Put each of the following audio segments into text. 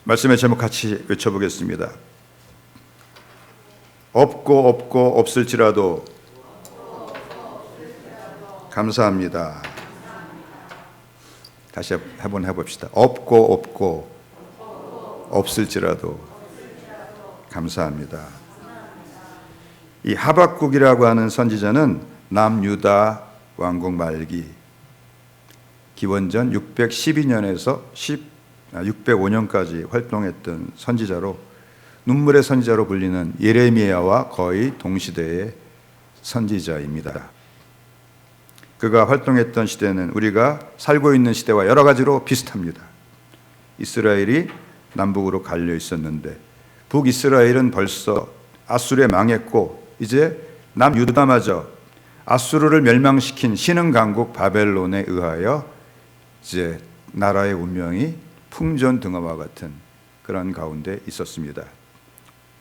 말씀의 제목 같이 외쳐보겠습니다. 없고 없을지라도 감사합니다. 다시 한번 해봅시다. 없고 없을지라도 감사합니다. 이 하박국이라고 하는 선지자는 남유다 왕국 말기 기원전 612년에서 605년까지 활동했던 선지자로, 눈물의 선지자로 불리는 예레미야와 거의 동시대의 선지자입니다. 그가 활동했던 시대는 우리가 살고 있는 시대와 여러 가지로 비슷합니다. 이스라엘이 남북으로 갈려 있었는데 북이스라엘은 벌써 아수르에 망했고, 이제 남유다마저 아수르를 멸망시킨 신흥 강국 바벨론에 의하여 이제 나라의 운명이 풍전등화와 같은 그런 가운데 있었습니다.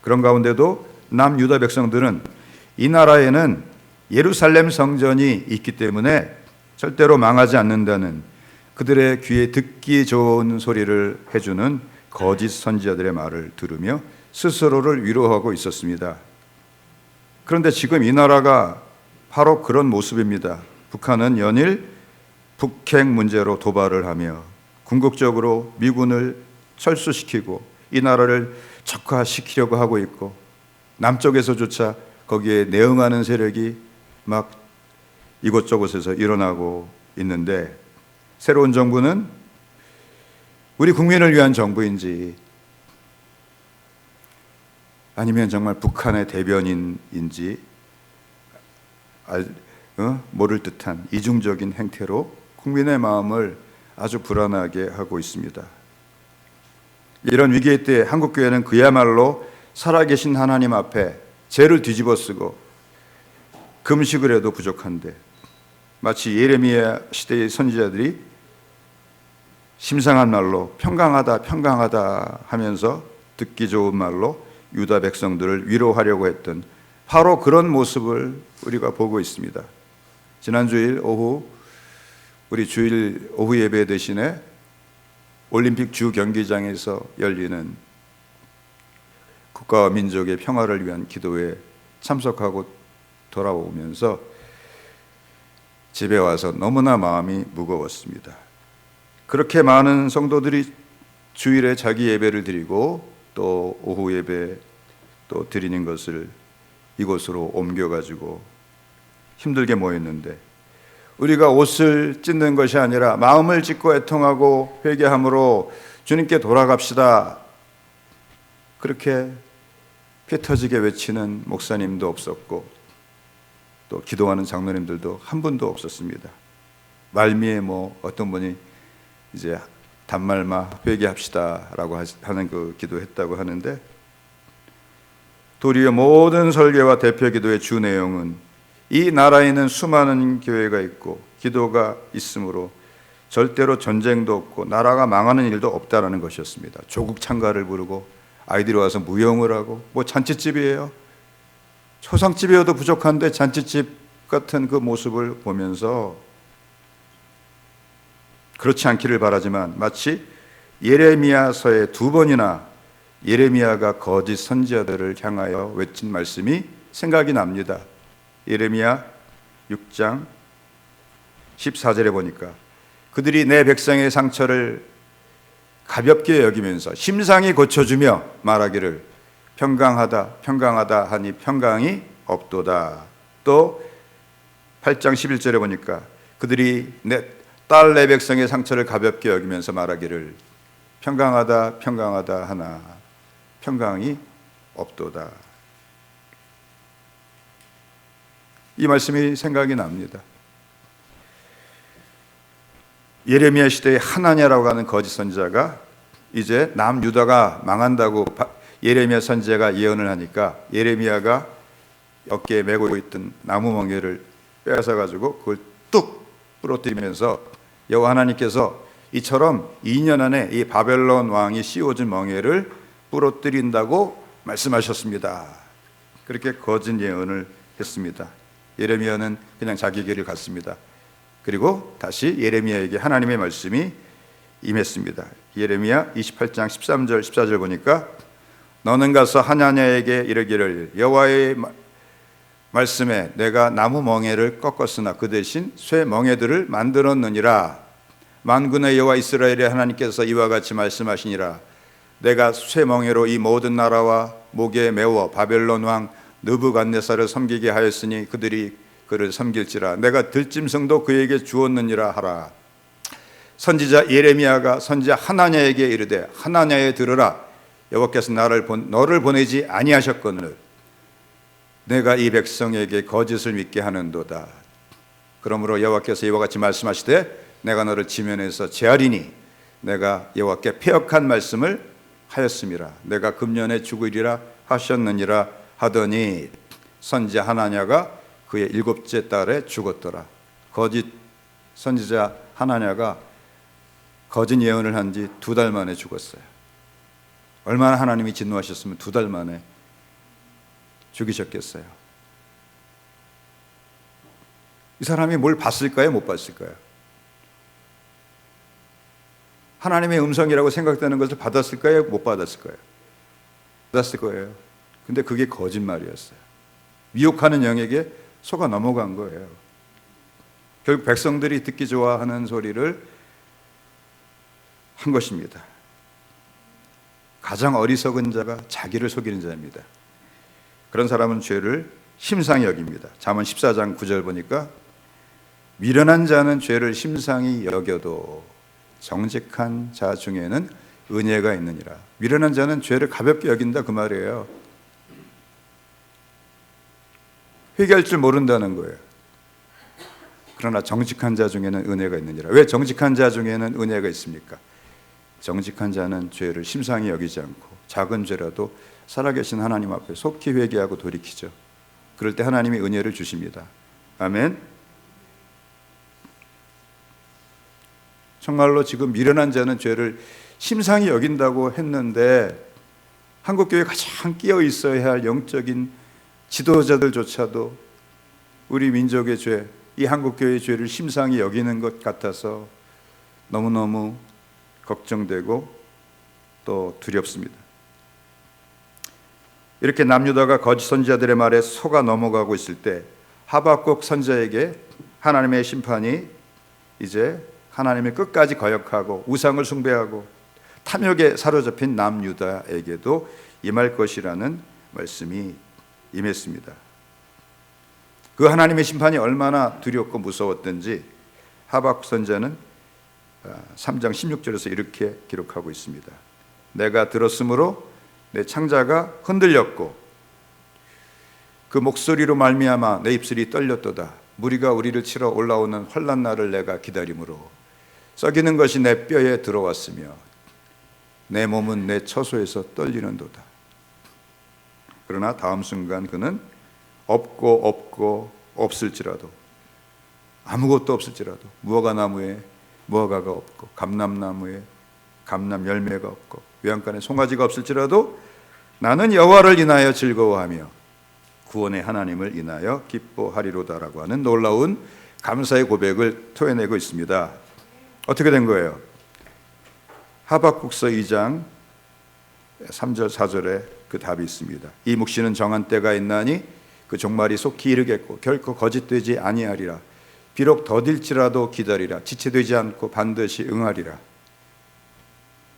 그런 가운데도 남유다 백성들은 이 나라에는 예루살렘 성전이 있기 때문에 절대로 망하지 않는다는 그들의 귀에 듣기 좋은 소리를 해주는 거짓 선지자들의 말을 들으며 스스로를 위로하고 있었습니다. 그런데 지금 이 나라가 바로 그런 모습입니다. 북한은 연일 북핵 문제로 도발을 하며 궁극적으로 미군을 철수시키고 이 나라를 적화시키려고 하고 있고, 남쪽에서조차 거기에 내응하는 세력이 막 이곳저곳에서 일어나고 있는데, 새로운 정부는 우리 국민을 위한 정부인지 아니면 정말 북한의 대변인인지 모를 듯한 이중적인 행태로 국민의 마음을 아주 불안하게 하고 있습니다. 이런 위기의 때 한국교회는 그야말로 살아계신 하나님 앞에 죄를 뒤집어쓰고 금식을 해도 부족한데, 마치 예레미야 시대의 선지자들이 심상한 말로 평강하다 하면서 듣기 좋은 말로 유다 백성들을 위로하려고 했던 바로 그런 모습을 우리가 보고 있습니다. 지난 주일 오후, 우리 주일 오후 예배 대신에 올림픽 주 경기장에서 열리는 국가와 민족의 평화를 위한 기도에 참석하고 돌아오면서 집에 와서 너무나 마음이 무거웠습니다. 그렇게 많은 성도들이 주일에 자기 예배를 드리고 또 오후 예배 또 드리는 것을 이곳으로 옮겨가지고 힘들게 모였는데, 우리가 옷을 찢는 것이 아니라 마음을 찢고 애통하고 회개함으로 주님께 돌아갑시다, 그렇게 피 터지게 외치는 목사님도 없었고 또 기도하는 장로님들도 한 분도 없었습니다. 말미에 어떤 분이 이제 단말마 회개합시다 라고 하는 그 기도했다고 하는데, 도리어 모든 설교와 대표 기도의 주 내용은 이 나라에는 수많은 교회가 있고 기도가 있으므로 절대로 전쟁도 없고 나라가 망하는 일도 없다라는 것이었습니다. 조국 찬가를 부르고 아이들이 와서 무용을 하고, 잔치집이에요. 초상집이어도 부족한데 잔치집 같은 그 모습을 보면서 그렇지 않기를 바라지만, 마치 예레미야서에 2번이나 예레미야가 거짓 선지자들을 향하여 외친 말씀이 생각이 납니다. 예레미야 6장 14절에 보니까 그들이 내 백성의 상처를 가볍게 여기면서 심상히 고쳐주며 말하기를 평강하다 하니 평강이 없도다. 또 8장 11절에 보니까 그들이 내 백성의 상처를 가볍게 여기면서 말하기를 평강하다 하나 평강이 없도다. 이 말씀이 생각이 납니다. 예레미야 시대의 하나냐라고 하는 거짓 선지자가 이제 남유다가 망한다고 예레미야 선지자가 예언을 하니까, 예레미야가 어깨에 메고 있던 나무 멍에를 빼앗아 가지고 그걸 뚝 부러뜨리면서 여호와 하나님께서 이처럼 2년 안에 이 바벨론 왕이 씌워준 멍에를 부러뜨린다고 말씀하셨습니다. 그렇게 거짓 예언을 했습니다. 예레미야는 그냥 자기 길을 갔습니다. 그리고 다시 예레미야에게 하나님의 말씀이 임했습니다. 예레미야 28장 13절 14절 보니까 너는 가서 하나냐에게 이르기를 여호와의 말씀에 내가 나무 멍에를 꺾었으나 그 대신 쇠 멍에들을 만들었느니라. 만군의 여호와 이스라엘의 하나님께서 이와 같이 말씀하시니라. 내가 쇠 멍에로 이 모든 나라와 목에 메워 바벨론 왕 느부갓네살을 섬기게 하였으니 그들이 그를 섬길지라. 내가 들짐승도 그에게 주었느니라 하라. 선지자 예레미야가 선지자 하나냐에게 이르되 하나냐에 들으라. 여호와께서 너를 보내지 아니하셨거늘 내가 이 백성에게 거짓을 믿게 하는도다. 그러므로 여호와께서 이와 같이 말씀하시되 내가 너를 지면에서 제하리니 내가 여호와께 패역한 말씀을 하였음이라. 내가 금년에 죽으리라 하셨느니라 하더니 선지자 하나냐가 그의 7째 달에 죽었더라. 거짓 선지자 하나냐가 거짓 예언을 한 지 2달 만에 죽었어요. 얼마나 하나님이 진노하셨으면 2달 만에 죽이셨겠어요. 이 사람이 뭘 봤을까요? 못 봤을까요? 하나님의 음성이라고 생각되는 것을 받았을까요? 못 받았을까요? 받았을 거예요. 근데 그게 거짓말이었어요. 미혹하는 영에게 속아 넘어간 거예요. 결국 백성들이 듣기 좋아하는 소리를 한 것입니다. 가장 어리석은 자가 자기를 속이는 자입니다. 그런 사람은 죄를 심상히 여깁니다. 잠언 14장 9절 보니까 미련한 자는 죄를 심상히 여겨도 정직한 자 중에는 은혜가 있느니라. 미련한 자는 죄를 가볍게 여긴다 그 말이에요. 회개할 줄 모른다는 거예요. 그러나 정직한 자 중에는 은혜가 있느니라. 왜 정직한 자 중에는 은혜가 있습니까? 정직한 자는 죄를 심상히 여기지 않고 작은 죄라도 살아계신 하나님 앞에 속히 회개하고 돌이키죠. 그럴 때 하나님이 은혜를 주십니다. 아멘. 정말로 지금 미련한 자는 죄를 심상히 여긴다고 했는데 한국교회에 가장 끼어 있어야 할 영적인 지도자들조차도 우리 민족의 죄, 이 한국교회의 죄를 심상히 여기는 것 같아서 너무너무 걱정되고 또 두렵습니다. 이렇게 남유다가 거짓 선지자들의 말에 속아 넘어가고 있을 때 하박국 선지자에게 하나님의 심판이 이제 하나님을 끝까지 거역하고 우상을 숭배하고 탐욕에 사로잡힌 남유다에게도 임할 것이라는 말씀이 임했습니다. 그 하나님의 심판이 얼마나 두렵고 무서웠던지 하박국 선지자는 3장 16절에서 이렇게 기록하고 있습니다. 내가 들었으므로 내 창자가 흔들렸고 그 목소리로 말미암아 내 입술이 떨렸도다. 무리가 우리를 치러 올라오는 환난 날을 내가 기다림으로 썩이는 것이 내 뼈에 들어왔으며 내 몸은 내 처소에서 떨리는도다. 그러나 다음 순간 그는 없고 없을지라도 아무것도 없을지라도 무화과나무에 무화과가 없고 감람나무에 감람 열매가 없고 외양간에 송아지가 없을지라도 나는 여호와를 인하여 즐거워하며 구원의 하나님을 인하여 기뻐하리로다라고 하는 놀라운 감사의 고백을 토해내고 있습니다. 어떻게 된 거예요? 하박국서 2장 3절 4절에 그 답이 있습니다. 이 묵시는 정한 때가 있나니 그 종말이 속히 이르겠고 결코 거짓되지 아니하리라. 비록 더딜지라도 기다리라. 지체되지 않고 반드시 응하리라.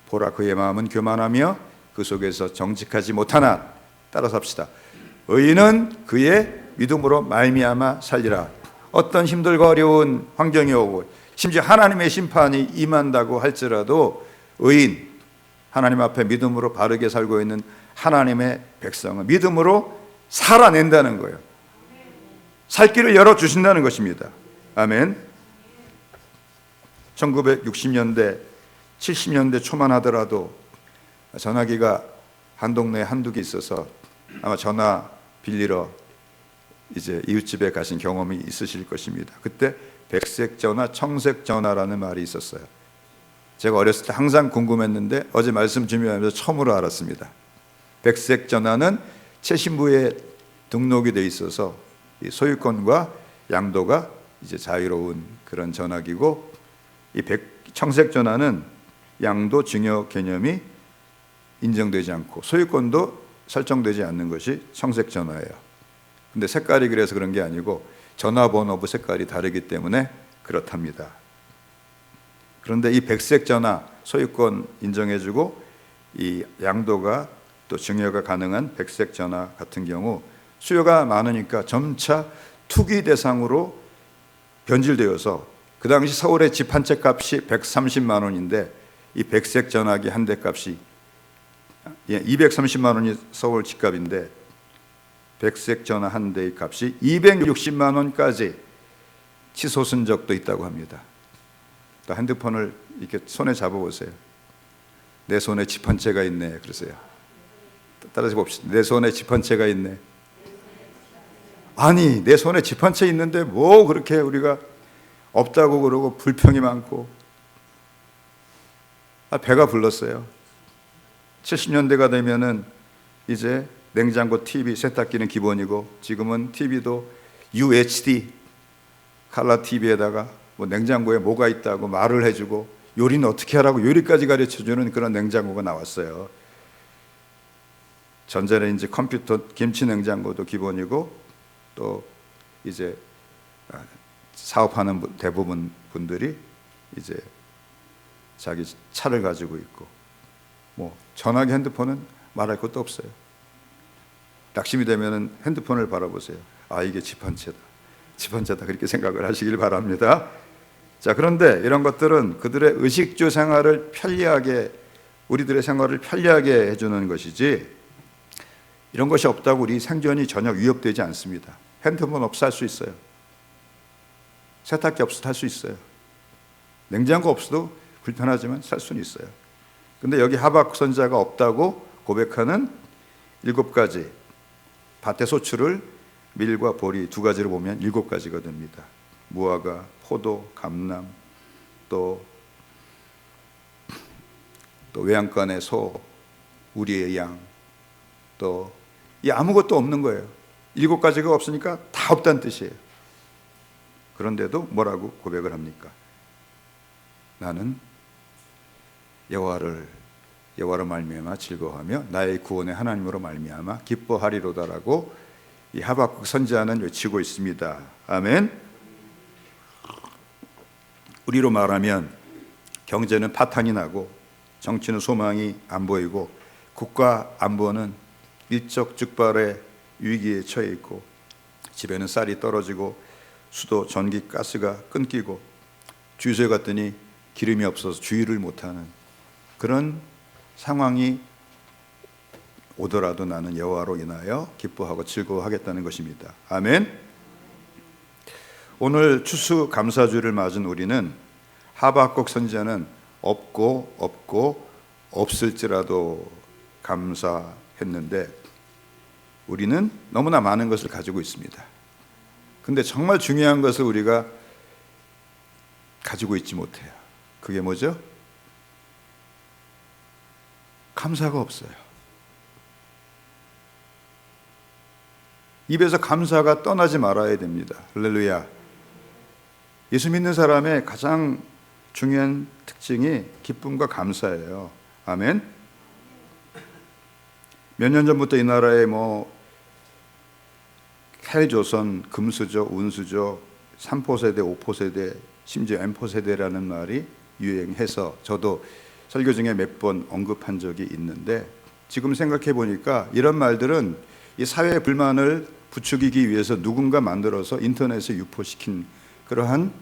보라 그의 마음은 교만하며 그 속에서 정직하지 못하나. 따라서 합시다. 의인은 그의 믿음으로 말미암아 살리라. 어떤 힘들고 어려운 환경이 오고 심지어 하나님의 심판이 임한다고 할지라도 의인, 하나님 앞에 믿음으로 바르게 살고 있는 하나님의 백성은 믿음으로 살아낸다는 거예요. 살 길을 열어주신다는 것입니다. 아멘. 1960년대 70년대 초만 하더라도 전화기가 한 동네에 한두 개 있어서 아마 전화 빌리러 이제 이웃집에 가신 경험이 있으실 것입니다. 그때 백색 전화, 청색 전화라는 말이 있었어요. 제가 어렸을 때 항상 궁금했는데 어제 말씀 준비하면서 처음으로 알았습니다. 백색 전화는 최신부에 등록이 돼 있어서 소유권과 양도가 이제 자유로운 그런 전화기고, 이 청색 전화는 양도 증여 개념이 인정되지 않고 소유권도 설정되지 않는 것이 청색 전화예요. 근데 색깔이 그래서 그런 게 아니고 전화번호부 색깔이 다르기 때문에 그렇답니다. 그런데 이 백색 전화 소유권 인정해주고 이 양도가 또 증여가 가능한 백색 전화 같은 경우 수요가 많으니까 점차 투기 대상으로 변질되어서 그 당시 서울의 집 한 채 값이 130만 원인데 이 백색 전화기 한 대 값이 230만 원이 서울 집값인데 백색 전화 한 대의 값이 260만 원까지 치솟은 적도 있다고 합니다. 또 핸드폰을 이렇게 손에 잡아보세요. 내 손에 집 한 채가 있네 그러세요. 따라서 봅시다. 내 손에 집 한 채가 있네. 아니 내 손에 집 한 채 있는데 뭐 그렇게 우리가 없다고 그러고 불평이 많고 배가 불렀어요. 70년대가 되면은 이제 냉장고, TV, 세탁기는 기본이고 지금은 TV도 UHD 칼라 TV에다가 뭐 냉장고에 뭐가 있다고 말을 해주고 요리는 어떻게 하라고 요리까지 가르쳐주는 그런 냉장고가 나왔어요. 전자레인지, 컴퓨터, 김치 냉장고도 기본이고 또 이제 사업하는 대부분 분들이 이제 자기 차를 가지고 있고 뭐 전화기, 핸드폰은 말할 것도 없어요. 낙심이 되면은 핸드폰을 바라보세요. 아 이게 집 한 채다. 집 한 채다 그렇게 생각을 하시길 바랍니다. 자 그런데 이런 것들은 그들의 의식주 생활을 편리하게 우리들의 생활을 편리하게 해주는 것이지 이런 것이 없다고 우리 생존이 전혀 위협되지 않습니다. 핸드폰 없어 할 수 있어요. 세탁기 없어도 할 수 있어요. 냉장고 없어도 불편하지만 살 수는 있어요. 근데 여기 하박국 선지자가 없다고 고백하는 7가지 밭의 소출을 밀과 보리 두 가지로 보면 7가지가 됩니다. 무화과, 포도, 감람, 또 외양간의 소, 우리의 양, 또 이 아무것도 없는 거예요. 7가지가 없으니까 다 없다는 뜻이에요. 그런데도 뭐라고 고백을 합니까? 나는 여호와로 말미암아 즐거워하며 나의 구원의 하나님으로 말미암아 기뻐하리로다라고 이 하박국 선지자는 외치고 있습니다. 아멘. 우리로 말하면 경제는 파탄이 나고 정치는 소망이 안 보이고 국가 안보는 일적즉발의 위기에 처해 있고 집에는 쌀이 떨어지고 수도, 전기, 가스가 끊기고 주유소에 갔더니 기름이 없어서 주유를 못하는 그런 상황이 오더라도 나는 여호와로 인하여 기뻐하고 즐거워하겠다는 것입니다. 아멘. 오늘 추수감사주를 맞은 우리는 하박국 선지자는 없고 없을지라도 감사했는데 우리는 너무나 많은 것을 가지고 있습니다. 근데 정말 중요한 것을 우리가 가지고 있지 못해요. 그게 뭐죠? 감사가 없어요. 입에서 감사가 떠나지 말아야 됩니다. 할렐루야. 예수 믿는 사람의 가장 중요한 특징이 기쁨과 감사예요. 아멘. 몇 년 전부터 이 나라에 헬조선, 금수저, 운수저, 3포세대, 5포세대, 심지어 M포세대라는 말이 유행해서 저도 설교 중에 몇 번 언급한 적이 있는데 지금 생각해 보니까 이런 말들은 이 사회의 불만을 부추기기 위해서 누군가 만들어서 인터넷에 유포시킨 그러한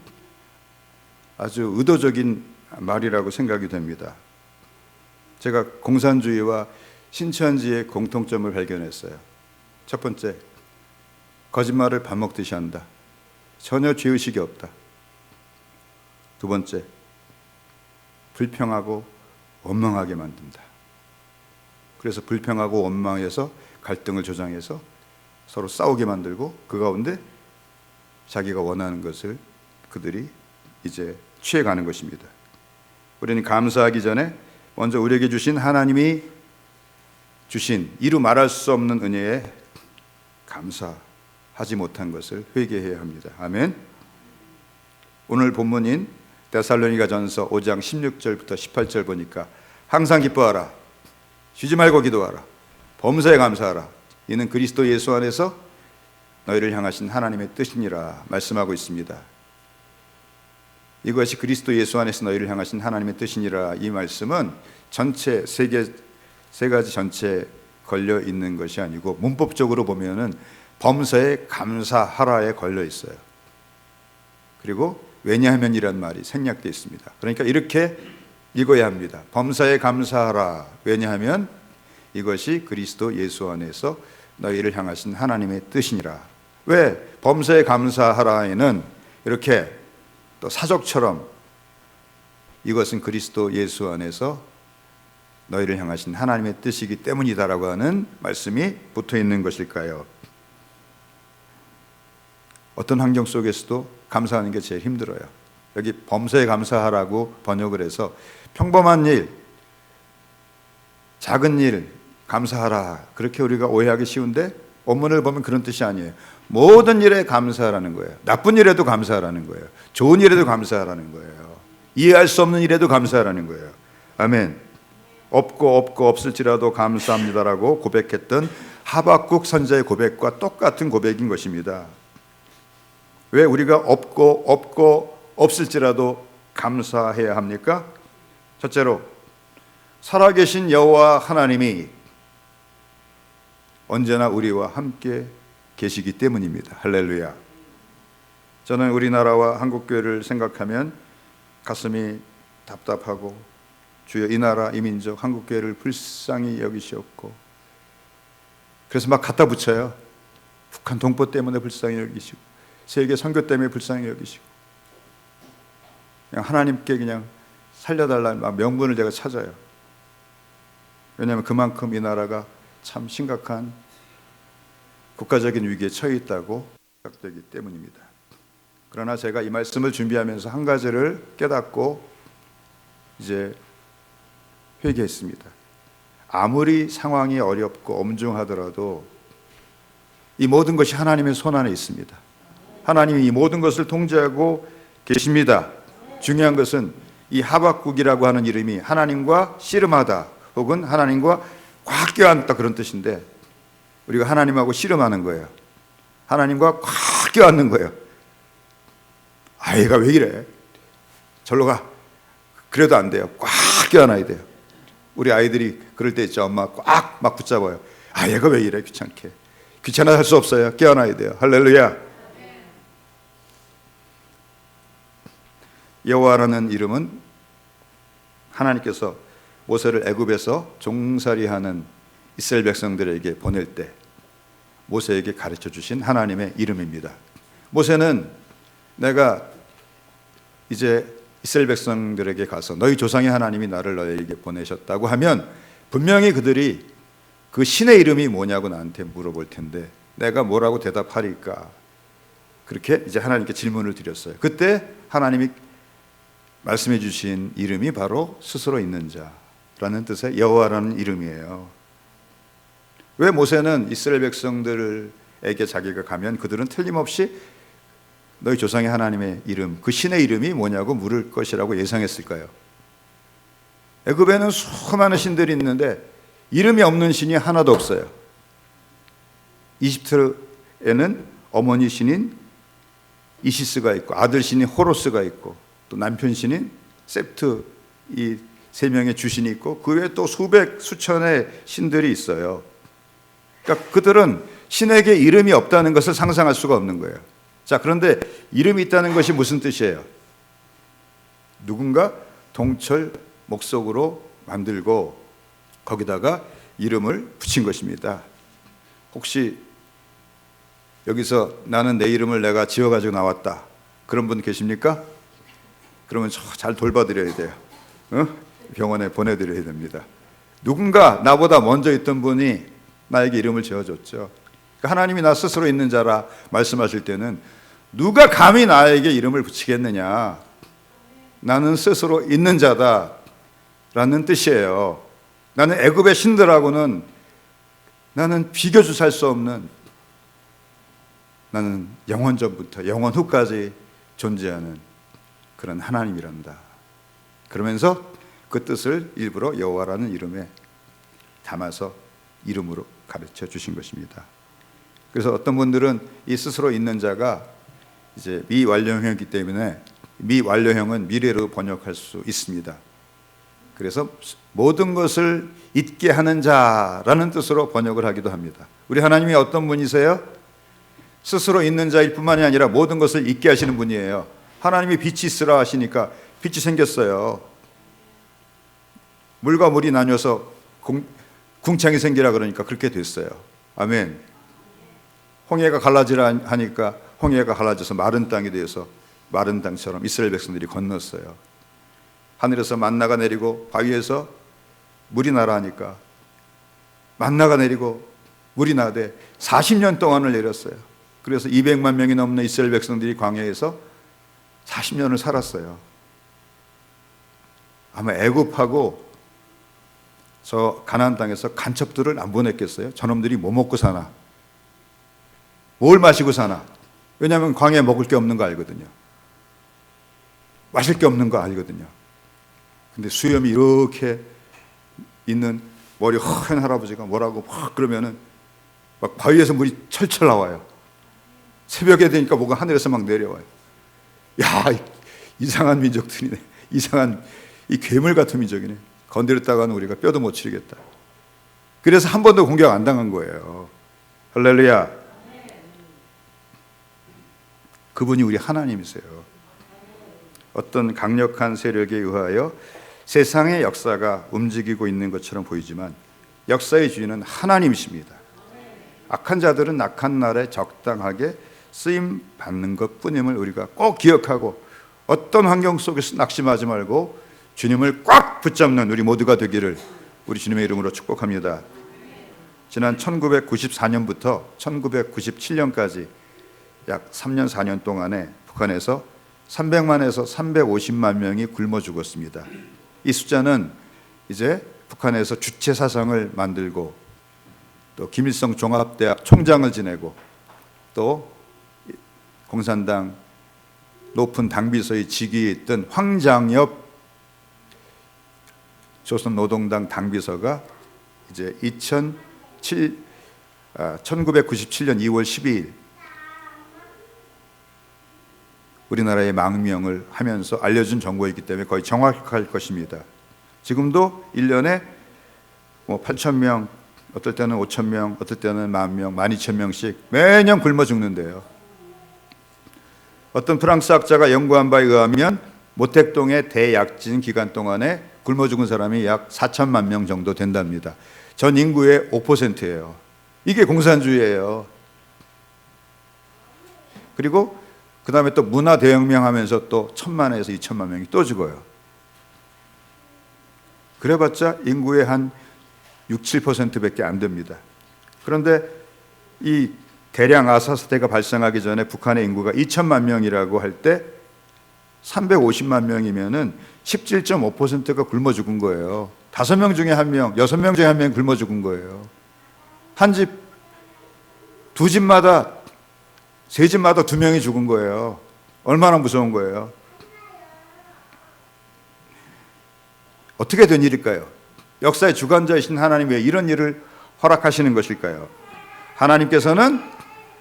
아주 의도적인 말이라고 생각이 됩니다. 제가 공산주의와 신천지의 공통점을 발견했어요. 첫 번째, 거짓말을 밥 먹듯이 한다. 전혀 죄의식이 없다. 두 번째, 불평하고 원망하게 만든다. 그래서 불평하고 원망해서 갈등을 조장해서 서로 싸우게 만들고 그 가운데 자기가 원하는 것을 그들이 이제 취해가는 것입니다. 우리는 감사하기 전에 먼저 우리에게 주신 하나님이 주신 이루 말할 수 없는 은혜에 감사하지 못한 것을 회개해야 합니다. 아멘. 오늘 본문인 데살로니가전서 5장 16절부터 18절 보니까 항상 기뻐하라, 쉬지 말고 기도하라, 범사에 감사하라, 이는 그리스도 예수 안에서 너희를 향하신 하나님의 뜻이니라 말씀하고 있습니다. 이것이 그리스도 예수 안에서 너희를 향하신 하나님의 뜻이니라, 이 말씀은 전체 세 가지 전체에 걸려 있는 것이 아니고 문법적으로 보면은 범사에 감사하라에 걸려 있어요. 그리고 왜냐하면이란 말이 생략되어 있습니다. 그러니까 이렇게 읽어야 합니다. 범사에 감사하라, 왜냐하면 이것이 그리스도 예수 안에서 너희를 향하신 하나님의 뜻이니라. 왜 범사에 감사하라에는 이렇게 또 사적처럼 이것은 그리스도 예수 안에서 너희를 향하신 하나님의 뜻이기 때문이다라고 하는 말씀이 붙어 있는 것일까요? 어떤 환경 속에서도 감사하는 게 제일 힘들어요. 여기 범사에 감사하라고 번역을 해서 평범한 일, 작은 일 감사하라, 그렇게 우리가 오해하기 쉬운데 원문을 보면 그런 뜻이 아니에요. 모든 일에 감사하라는 거예요. 나쁜 일에도 감사하라는 거예요. 좋은 일에도 감사하라는 거예요. 이해할 수 없는 일에도 감사하라는 거예요. 아멘. 없고 없을지라도 감사합니다라고 고백했던 하박국 선지자의 고백과 똑같은 고백인 것입니다. 왜 우리가 없고 없을지라도 감사해야 합니까? 첫째로 살아계신 여호와 하나님이 언제나 우리와 함께 계시기 때문입니다. 할렐루야. 저는 우리나라와 한국교회를 생각하면 가슴이 답답하고, 주여 이 나라 이 민족 한국교회를 불쌍히 여기시옵고, 그래서 막 갖다 붙여요. 북한 동포 때문에 불쌍히 여기시고, 세계 선교 때문에 불쌍히 여기시고, 그냥 하나님께 그냥 살려달라는 막 명분을 제가 찾아요. 왜냐하면 그만큼 이 나라가 참 심각한 국가적인 위기에 처해 있다고 생각되기 때문입니다. 그러나 제가 이 말씀을 준비하면서 한 가지를 깨닫고 이제 회개했습니다. 아무리 상황이 어렵고 엄중하더라도 이 모든 것이 하나님의 손 안에 있습니다. 하나님이 이 모든 것을 통제하고 계십니다. 중요한 것은 이 하박국이라고 하는 이름이 하나님과 씨름하다 혹은 하나님과 꽉 껴안다 그런 뜻인데, 우리가 하나님하고 씨름하는 거예요. 하나님과 꽉 껴안는 거예요. 아, 얘가 왜 이래? 절로 가. 그래도 안 돼요. 꽉 껴안아야 돼요. 우리 아이들이 그럴 때 있죠. 엄마 꽉 막 붙잡아요. 아, 얘가 왜 이래? 귀찮게. 귀찮아 할 수 없어요. 껴안아야 돼요. 할렐루야. 여호와라는 이름은 하나님께서 모세를 애굽에서 종살이하는 이스라엘 백성들에게 보낼 때 모세에게 가르쳐 주신 하나님의 이름입니다. 모세는 내가 이제 이스라엘 백성들에게 가서 너희 조상의 하나님이 나를 너희에게 보내셨다고 하면 분명히 그들이 그 신의 이름이 뭐냐고 나한테 물어볼 텐데 내가 뭐라고 대답하리까? 그렇게 이제 하나님께 질문을 드렸어요. 그때 하나님이 말씀해 주신 이름이 바로 스스로 있는 자라는 뜻의 여호와라는 이름이에요. 왜 모세는 이스라엘 백성들에게 자기가 가면 그들은 틀림없이 너희 조상의 하나님의 이름, 그 신의 이름이 뭐냐고 물을 것이라고 예상했을까요? 애굽에는 수많은 신들이 있는데 이름이 없는 신이 하나도 없어요. 이집트에는 어머니 신인 이시스가 있고 아들 신인 호로스가 있고 또 남편 신인 셉트, 이 세 명의 주신이 있고 그 외에 또 수백 수천의 신들이 있어요. 그러니까 그들은 신에게 이름이 없다는 것을 상상할 수가 없는 거예요. 자, 그런데 이름이 있다는 것이 무슨 뜻이에요? 누군가 동철 목석으로 만들고 거기다가 이름을 붙인 것입니다. 혹시 여기서 나는 내 이름을 내가 지어가지고 나왔다 그런 분 계십니까? 그러면 잘 돌봐드려야 돼요. 병원에 보내드려야 됩니다. 누군가 나보다 먼저 있던 분이 나에게 이름을 지어줬죠. 그러니까 하나님이 나 스스로 있는 자라 말씀하실 때는 누가 감히 나에게 이름을 붙이겠느냐, 나는 스스로 있는 자다 라는 뜻이에요. 나는 애굽의 신들하고는 나는 비교도 할 수 없는, 나는 영원 전부터 영원 후까지 존재하는 그런 하나님이란다. 그러면서 그 뜻을 일부러 여호와라는 이름에 담아서 이름으로 가르쳐 주신 것입니다. 그래서 어떤 분들은 이 스스로 있는 자가 이제 미완료형이기 때문에 미완료형은 미래로 번역할 수 있습니다. 그래서 모든 것을 잊게 하는 자라는 뜻으로 번역을 하기도 합니다. 우리 하나님이 어떤 분이세요? 스스로 있는 자일 뿐만이 아니라 모든 것을 잊게 하시는 분이에요. 하나님이 빛이 있으라 하시니까 빛이 생겼어요. 물과 물이 나뉘어서 궁창이 생기라 그러니까 그렇게 됐어요. 아멘. 홍해가 갈라지라 하니까 홍해가 갈라져서 마른 땅이 되어서 마른 땅처럼 이스라엘 백성들이 건넜어요. 하늘에서 만나가 내리고 바위에서 물이 나라 하니까 만나가 내리고 물이 나되 40년 동안을 내렸어요. 그래서 200만 명이 넘는 이스라엘 백성들이 광야에서 40년을 살았어요. 아마 애굽하고 저 가나안 땅에서 간첩들을 안 보냈겠어요? 저놈들이 뭐 먹고 사나? 뭘 마시고 사나? 왜냐하면 광야에 먹을 게 없는 거 알거든요. 마실 게 없는 거 알거든요. 근데 수염이 이렇게 있는 머리 허연 할아버지가 뭐라고 막 그러면은 막 바위에서 물이 철철 나와요. 새벽에 되니까 뭐가 하늘에서 막 내려와요. 야, 이상한 민족들이네. 이상한 이 괴물 같은 민족이네. 건드렸다가는 우리가 뼈도 못 치르겠다. 그래서 한 번도 공격 안 당한 거예요. 할렐루야. 그분이 우리 하나님이세요. 어떤 강력한 세력에 의하여 세상의 역사가 움직이고 있는 것처럼 보이지만 역사의 주인은 하나님이십니다. 악한 자들은 악한 날에 적당하게 쓰임 받는 것 뿐임을 우리가 꼭 기억하고 어떤 환경 속에서 낙심하지 말고 주님을 꽉 붙잡는 우리 모두가 되기를 우리 주님의 이름으로 축복합니다. 지난 1994년부터 1997년까지 약 3년 4년 동안에 북한에서 300만에서 350만 명이 굶어 죽었습니다. 이 숫자는 이제 북한에서 주체 사상을 만들고 또 김일성 종합대학 총장을 지내고 또 공산당 높은 당비서의 직위에 있던 황장엽 조선노동당 당비서가 이제 1997년 2월 12일 우리나라의 망명을 하면서 알려준 정보이기 때문에 거의 정확할 것입니다. 지금도 1년에 8,000명, 어떨 때는 5,000명, 어떨 때는 10,000명, 12,000명씩 매년 굶어 죽는데요. 어떤 프랑스 학자가 연구한 바에 의하면 모택동의 대약진 기간 동안에 굶어 죽은 사람이 약 4천만 명 정도 된답니다. 전 인구의 5%예요. 이게 공산주의예요. 그리고 그 다음에 또 문화 대혁명 하면서 또 1,000만에서 2천만 명이 또 죽어요. 그래봤자 인구의 한 6, 7%밖에 안 됩니다. 그런데 이 대량 아사 사태가 발생하기 전에 북한의 인구가 2천만 명이라고 할 때 350만 명이면은 17.5%가 굶어 죽은 거예요. 5명 중에 1명, 6명 중에 1명 굶어 죽은 거예요. 한 집, 두 집마다, 세 집마다 2명이 죽은 거예요. 얼마나 무서운 거예요. 어떻게 된 일일까요? 역사의 주관자이신 하나님이 왜 이런 일을 허락하시는 것일까요? 하나님께서는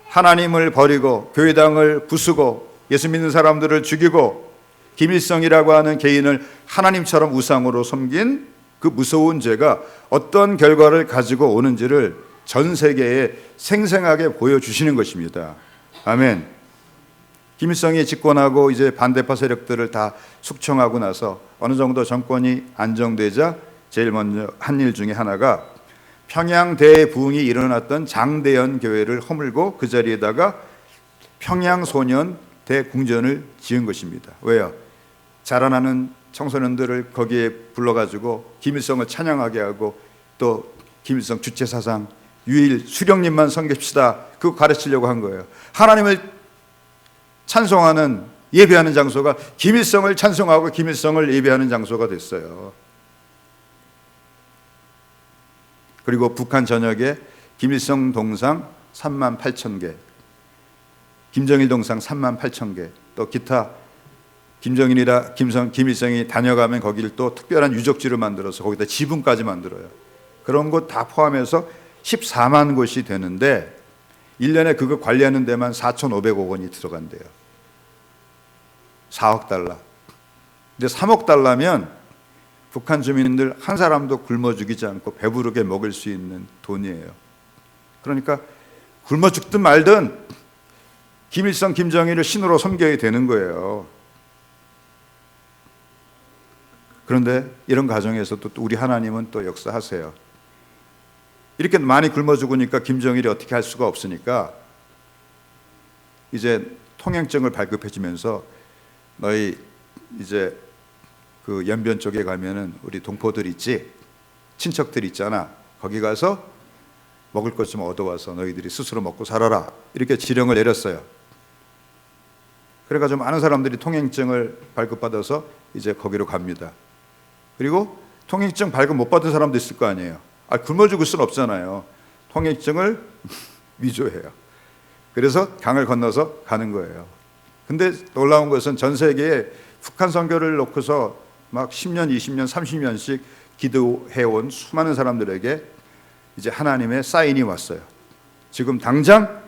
하나님을 버리고 교회당을 부수고 예수 믿는 사람들을 죽이고 김일성이라고 하는 개인을 하나님처럼 우상으로 섬긴 그 무서운 죄가 어떤 결과를 가지고 오는지를 전 세계에 생생하게 보여주시는 것입니다. 아멘. 김일성이 집권하고 이제 반대파 세력들을 다 숙청하고 나서 어느 정도 정권이 안정되자 제일 먼저 한 일 중에 하나가 평양 대부흥이 일어났던 장대연 교회를 허물고 그 자리에다가 평양소년 대궁전을 지은 것입니다. 왜요? 자라나는 청소년들을 거기에 불러가지고 김일성을 찬양하게 하고 또 김일성 주체사상 유일 수령님만 섬깁시다 그거 가르치려고 한 거예요. 하나님을 찬송하는 예배하는 장소가 김일성을 찬송하고 김일성을 예배하는 장소가 됐어요. 그리고 북한 전역에 김일성 동상 38,000개, 김정일 동상 38,000개, 또 기타 김일성이 다녀가면 거기를 또 특별한 유적지를 만들어서 거기다 지붕까지 만들어요. 그런 것 다 포함해서 14만 곳이 되는데 1년에 그거 관리하는 데만 4,500억 원이 들어간대요. 4억 달러. 근데 3억 달러면 북한 주민들 한 사람도 굶어 죽이지 않고 배부르게 먹을 수 있는 돈이에요. 그러니까 굶어 죽든 말든 김일성, 김정일을 신으로 섬겨야 되는 거예요. 그런데 이런 과정에서도 또 우리 하나님은 또 역사하세요. 이렇게 많이 굶어 죽으니까 김정일이 어떻게 할 수가 없으니까 이제 통행증을 발급해주면서 너희 이제 그 연변 쪽에 가면은 우리 동포들 있지, 친척들 있잖아, 거기 가서 먹을 것 좀 얻어와서 너희들이 스스로 먹고 살아라, 이렇게 지령을 내렸어요. 그래가지고 많은 사람들이 통행증을 발급받아서 이제 거기로 갑니다. 그리고 통행증 발급 못 받은 사람도 있을 거 아니에요. 굶어 죽을 수는 없잖아요. 통행증을 위조해요. 그래서 강을 건너서 가는 거예요. 근데 놀라운 것은 전 세계에 북한 선교를 놓고서 막 10년, 20년, 30년씩 기도해온 수많은 사람들에게 이제 하나님의 사인이 왔어요. 지금 당장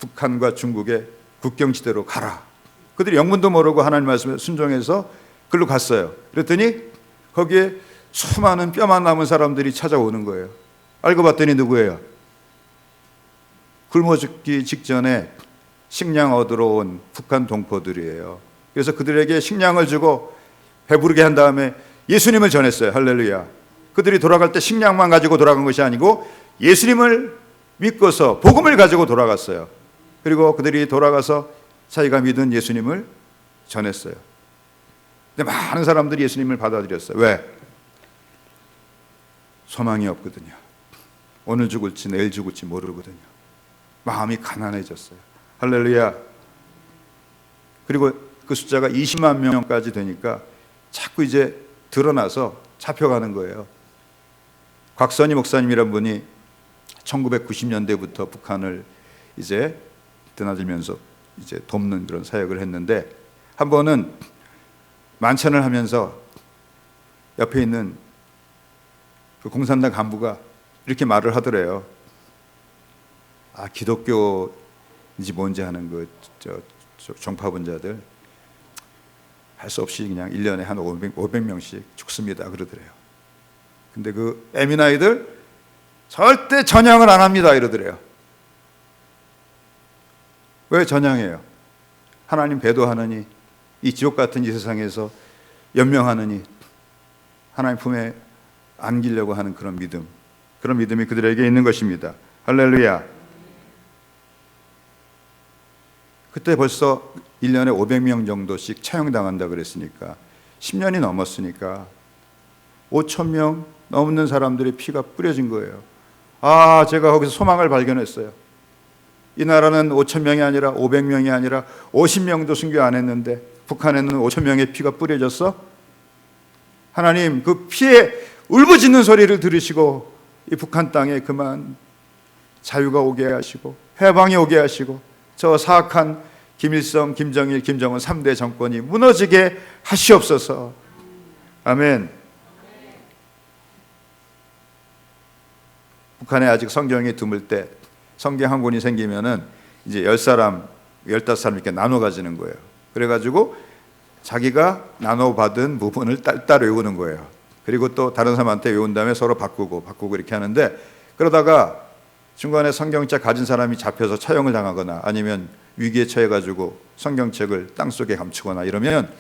북한과 중국의 국경지대로 가라. 그들이 영문도 모르고 하나님 말씀에 순종해서 글로 갔어요. 그랬더니 거기에 수많은 뼈만 남은 사람들이 찾아오는 거예요. 알고 봤더니 누구예요? 굶어 죽기 직전에 식량 얻으러 온 북한 동포들이에요. 그래서 그들에게 식량을 주고 배부르게 한 다음에 예수님을 전했어요. 할렐루야. 그들이 돌아갈 때 식량만 가지고 돌아간 것이 아니고 예수님을 믿고서 복음을 가지고 돌아갔어요. 그리고 그들이 돌아가서 자기가 믿은 예수님을 전했어요. 근데 많은 사람들이 예수님을 받아들였어요. 왜? 소망이 없거든요. 오늘 죽을지 내일 죽을지 모르거든요. 마음이 가난해졌어요. 할렐루야. 그리고 그 숫자가 20만 명까지 되니까 자꾸 이제 드러나서 잡혀가는 거예요. 곽선희 목사님이란 분이 1990년대부터 북한을 이제 드나들면서 이제 돕는 그런 사역을 했는데, 한 번은 만찬을 하면서 옆에 있는 그 공산당 간부가 이렇게 말을 하더래요. 기독교인지 뭔지 하는 그 종파분자들 할 수 없이 그냥 1년에 한 500명씩 죽습니다, 그러더래요. 근데 그 에미나이들 절대 전향을 안 합니다, 이러더래요. 왜 전향해요? 하나님 배도하느니, 이 지옥 같은 이 세상에서 연명하느니 하나님 품에 안기려고 하는 그런 믿음이 그들에게 있는 것입니다. 할렐루야. 그때 벌써 1년에 500명 정도씩 처형당한다 그랬으니까 10년이 넘었으니까 5,000명 넘는 사람들의 피가 뿌려진 거예요. 제가 거기서 소망을 발견했어요. 이 나라는 5,000명이 아니라 500명이 아니라 50명도 순교 안 했는데 북한에는 5,000명의 피가 뿌려졌어? 하나님, 그 피에 울부짖는 소리를 들으시고 이 북한 땅에 그만 자유가 오게 하시고 해방이 오게 하시고 저 사악한 김일성, 김정일, 김정은 3대 정권이 무너지게 하시옵소서. 아멘. 북한에 아직 성경이 드물 때 성경 한 권이 생기면은 이제 10사람, 15사람 이렇게 나눠 가지는 거예요. 그래가지고 자기가 나눠받은 부분을 딸 외우는 거예요. 그리고 또 다른 사람한테 외운 다음에 서로 바꾸고 이렇게 하는데, 그러다가 중간에 성경책 가진 사람이 잡혀서 처형을 당하거나 아니면 위기에 처해가지고 성경책을 땅속에 감추거나 이러면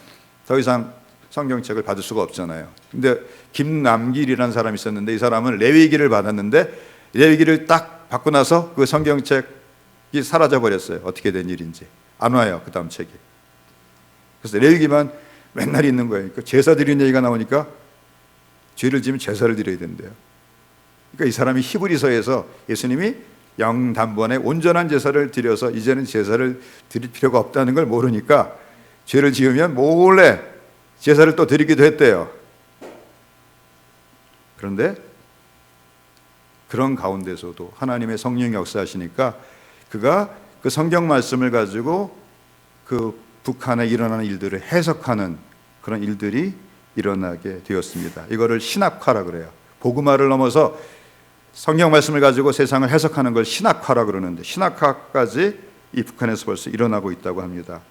더 이상 성경책을 받을 수가 없잖아요. 근데 김남길이라는 사람이 있었는데 이 사람은 레위기를 받았는데 레위기를 딱 받고 나서 그 성경책이 사라져 버렸어요. 어떻게 된 일인지 안 와요, 그 다음 책이. 그래서 레위기만 맨날 있는 거예요. 그러니까 제사 드리는 얘기가 나오니까 죄를 지면 제사를 드려야 된대요. 그러니까 이 사람이 히브리서에서 예수님이 영단번에 온전한 제사를 드려서 이제는 제사를 드릴 필요가 없다는 걸 모르니까 죄를 지으면 몰래 제사를 또 드리기도 했대요. 그런데 그런 가운데서도 하나님의 성령이 역사하시니까 그가 그 성경 말씀을 가지고 그 북한에 일어나는 일들을 해석하는 그런 일들이 일어나게 되었습니다. 이거를 신학화라 그래요. 복음화를 넘어서 성경 말씀을 가지고 세상을 해석하는 걸 신학화라 그러는데, 신학화까지 이 북한에서 벌써 일어나고 있다고 합니다.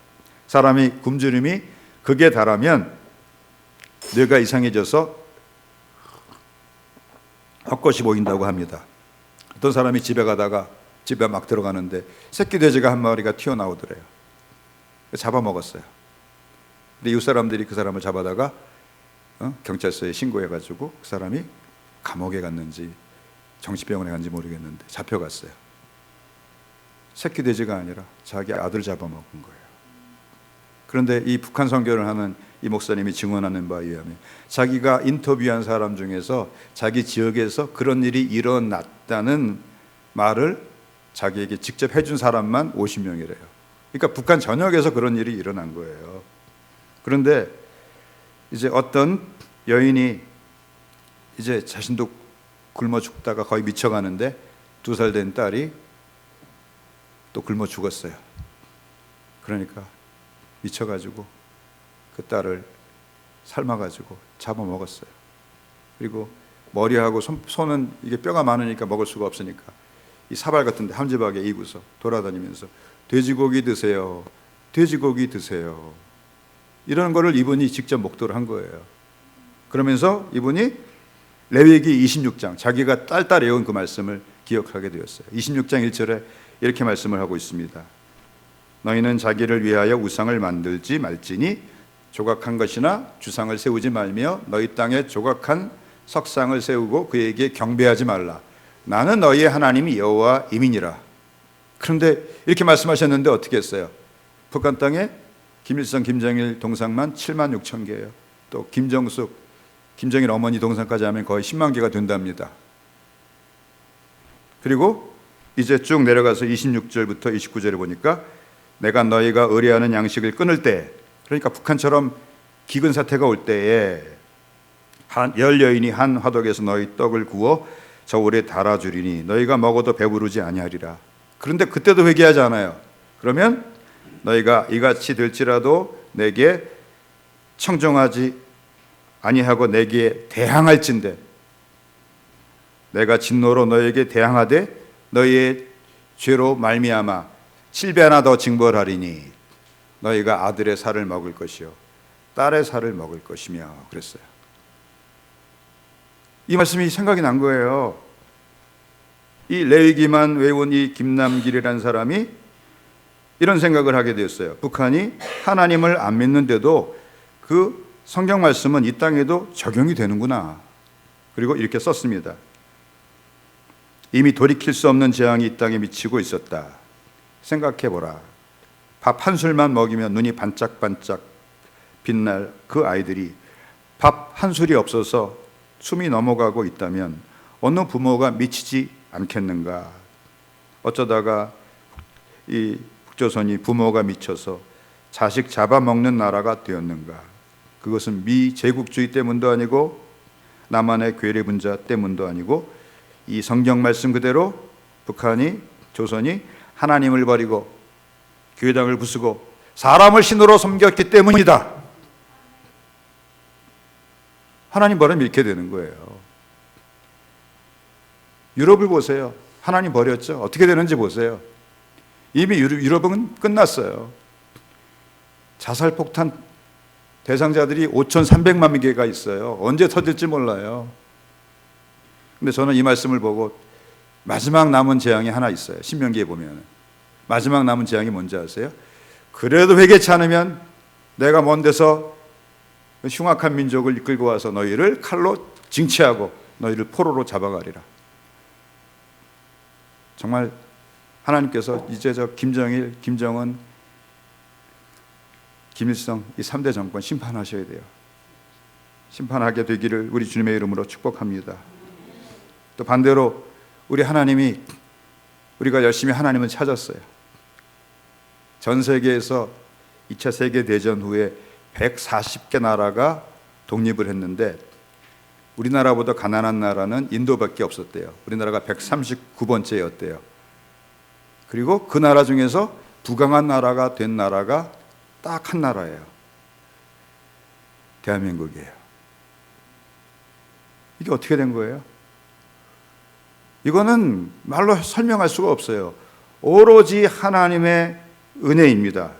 사람이 굶주림이 극에 달하면 뇌가 이상해져서 헛것이 보인다고 합니다. 어떤 사람이 집에 가다가 집에 막 들어가는데 새끼 돼지가 한 마리가 튀어나오더래요. 잡아먹었어요. 근데 이웃 사람들이 그 사람을 잡아다가 경찰서에 신고해가지고 그 사람이 감옥에 갔는지 정신병원에 갔는지 모르겠는데 잡혀갔어요. 새끼 돼지가 아니라 자기 아들 잡아먹은 거예요. 그런데 이 북한 선교를 하는 이 목사님이 증언하는 바에 의하면 자기가 인터뷰한 사람 중에서 자기 지역에서 그런 일이 일어났다는 말을 자기에게 직접 해준 사람만 50명이래요. 그러니까 북한 전역에서 그런 일이 일어난 거예요. 그런데 이제 어떤 여인이 이제 자신도 굶어 죽다가 거의 미쳐가는데 2살 된 딸이 또 굶어 죽었어요. 그러니까 미쳐가지고 그 딸을 삶아가지고 잡아먹었어요. 그리고 머리하고 손은 이게 뼈가 많으니까 먹을 수가 없으니까 이 사발 같은 데 함지박에 입고서 돌아다니면서 돼지고기 드세요, 돼지고기 드세요, 이런 거를 이분이 직접 목도를 한 거예요. 그러면서 이분이 레위기 26장, 자기가 딸딸 외운 그 말씀을 기억하게 되었어요. 26장 1절에 이렇게 말씀을 하고 있습니다. 너희는 자기를 위하여 우상을 만들지 말지니 조각한 것이나 주상을 세우지 말며 너희 땅에 조각한 석상을 세우고 그에게 경배하지 말라. 나는 너희의 하나님이 여호와임이니라. 그런데 이렇게 말씀하셨는데 어떻게 했어요? 북한 땅에 김일성, 김정일 동상만 7만 6천 개예요. 또 김정숙, 김정일 어머니 동상까지 하면 거의 10만 개가 된답니다. 그리고 이제 쭉 내려가서 26절부터 29절에 보니까 내가 너희가 의뢰하는 양식을 끊을 때, 그러니까 북한처럼 기근 사태가 올 때에 열 여인이 한 화덕에서 너희 떡을 구워 저울에 달아주리니 너희가 먹어도 배부르지 아니하리라. 그런데 그때도 회개하지 않아요. 그러면 너희가 이같이 될지라도 내게 청정하지 아니하고 내게 대항할진대 내가 진노로 너희에게 대항하되 너희의 죄로 말미암아 7배나 더 징벌하리니 너희가 아들의 살을 먹을 것이요 딸의 살을 먹을 것이며 그랬어요. 이 말씀이 생각이 난 거예요. 이 레위기만 외운 이 김남길이라는 사람이 이런 생각을 하게 되었어요. 북한이 하나님을 안 믿는데도 그 성경 말씀은 이 땅에도 적용이 되는구나. 그리고 이렇게 썼습니다. 이미 돌이킬 수 없는 재앙이 이 땅에 미치고 있었다. 생각해보라. 밥 한 술만 먹이면 눈이 반짝반짝 빛날 그 아이들이 밥 한 술이 없어서 숨이 넘어가고 있다면 어느 부모가 미치지 않겠는가. 어쩌다가 이 북조선이 부모가 미쳐서 자식 잡아먹는 나라가 되었는가. 그것은 미제국주의 때문도 아니고 남한의 괴뢰분자 때문도 아니고 이 성경 말씀 그대로 북한이, 조선이 하나님을 버리고 교회당을 부수고 사람을 신으로 섬겼기 때문이다. 하나님 버리면 이렇게 되는 거예요. 유럽을 보세요. 하나님 버렸죠. 어떻게 되는지 보세요. 이미 유럽은 끝났어요. 자살폭탄 대상자들이 5,300만 개가 있어요. 언제 터질지 몰라요. 근데 저는 이 말씀을 보고 마지막 남은 재앙이 하나 있어요. 신명기에 보면 마지막 남은 재앙이 뭔지 아세요? 그래도 회개치 않으면 내가 먼 데서 흉악한 민족을 이끌고 와서 너희를 칼로 징치하고 너희를 포로로 잡아가리라. 정말 하나님께서 이제 저 김정일, 김정은, 김일성 이 3대 정권 심판하셔야 돼요. 심판하게 되기를 우리 주님의 이름으로 축복합니다. 또 반대로 우리 하나님이 우리가 열심히 하나님을 찾았어요. 전 세계에서 2차 세계대전 후에 140개 나라가 독립을 했는데 우리나라보다 가난한 나라는 인도밖에 없었대요. 우리나라가 139번째였대요. 그리고 그 나라 중에서 부강한 나라가 된 나라가 딱 한 나라예요. 대한민국이에요. 이게 어떻게 된 거예요? 이거는 말로 설명할 수가 없어요. 오로지 하나님의 은혜입니다.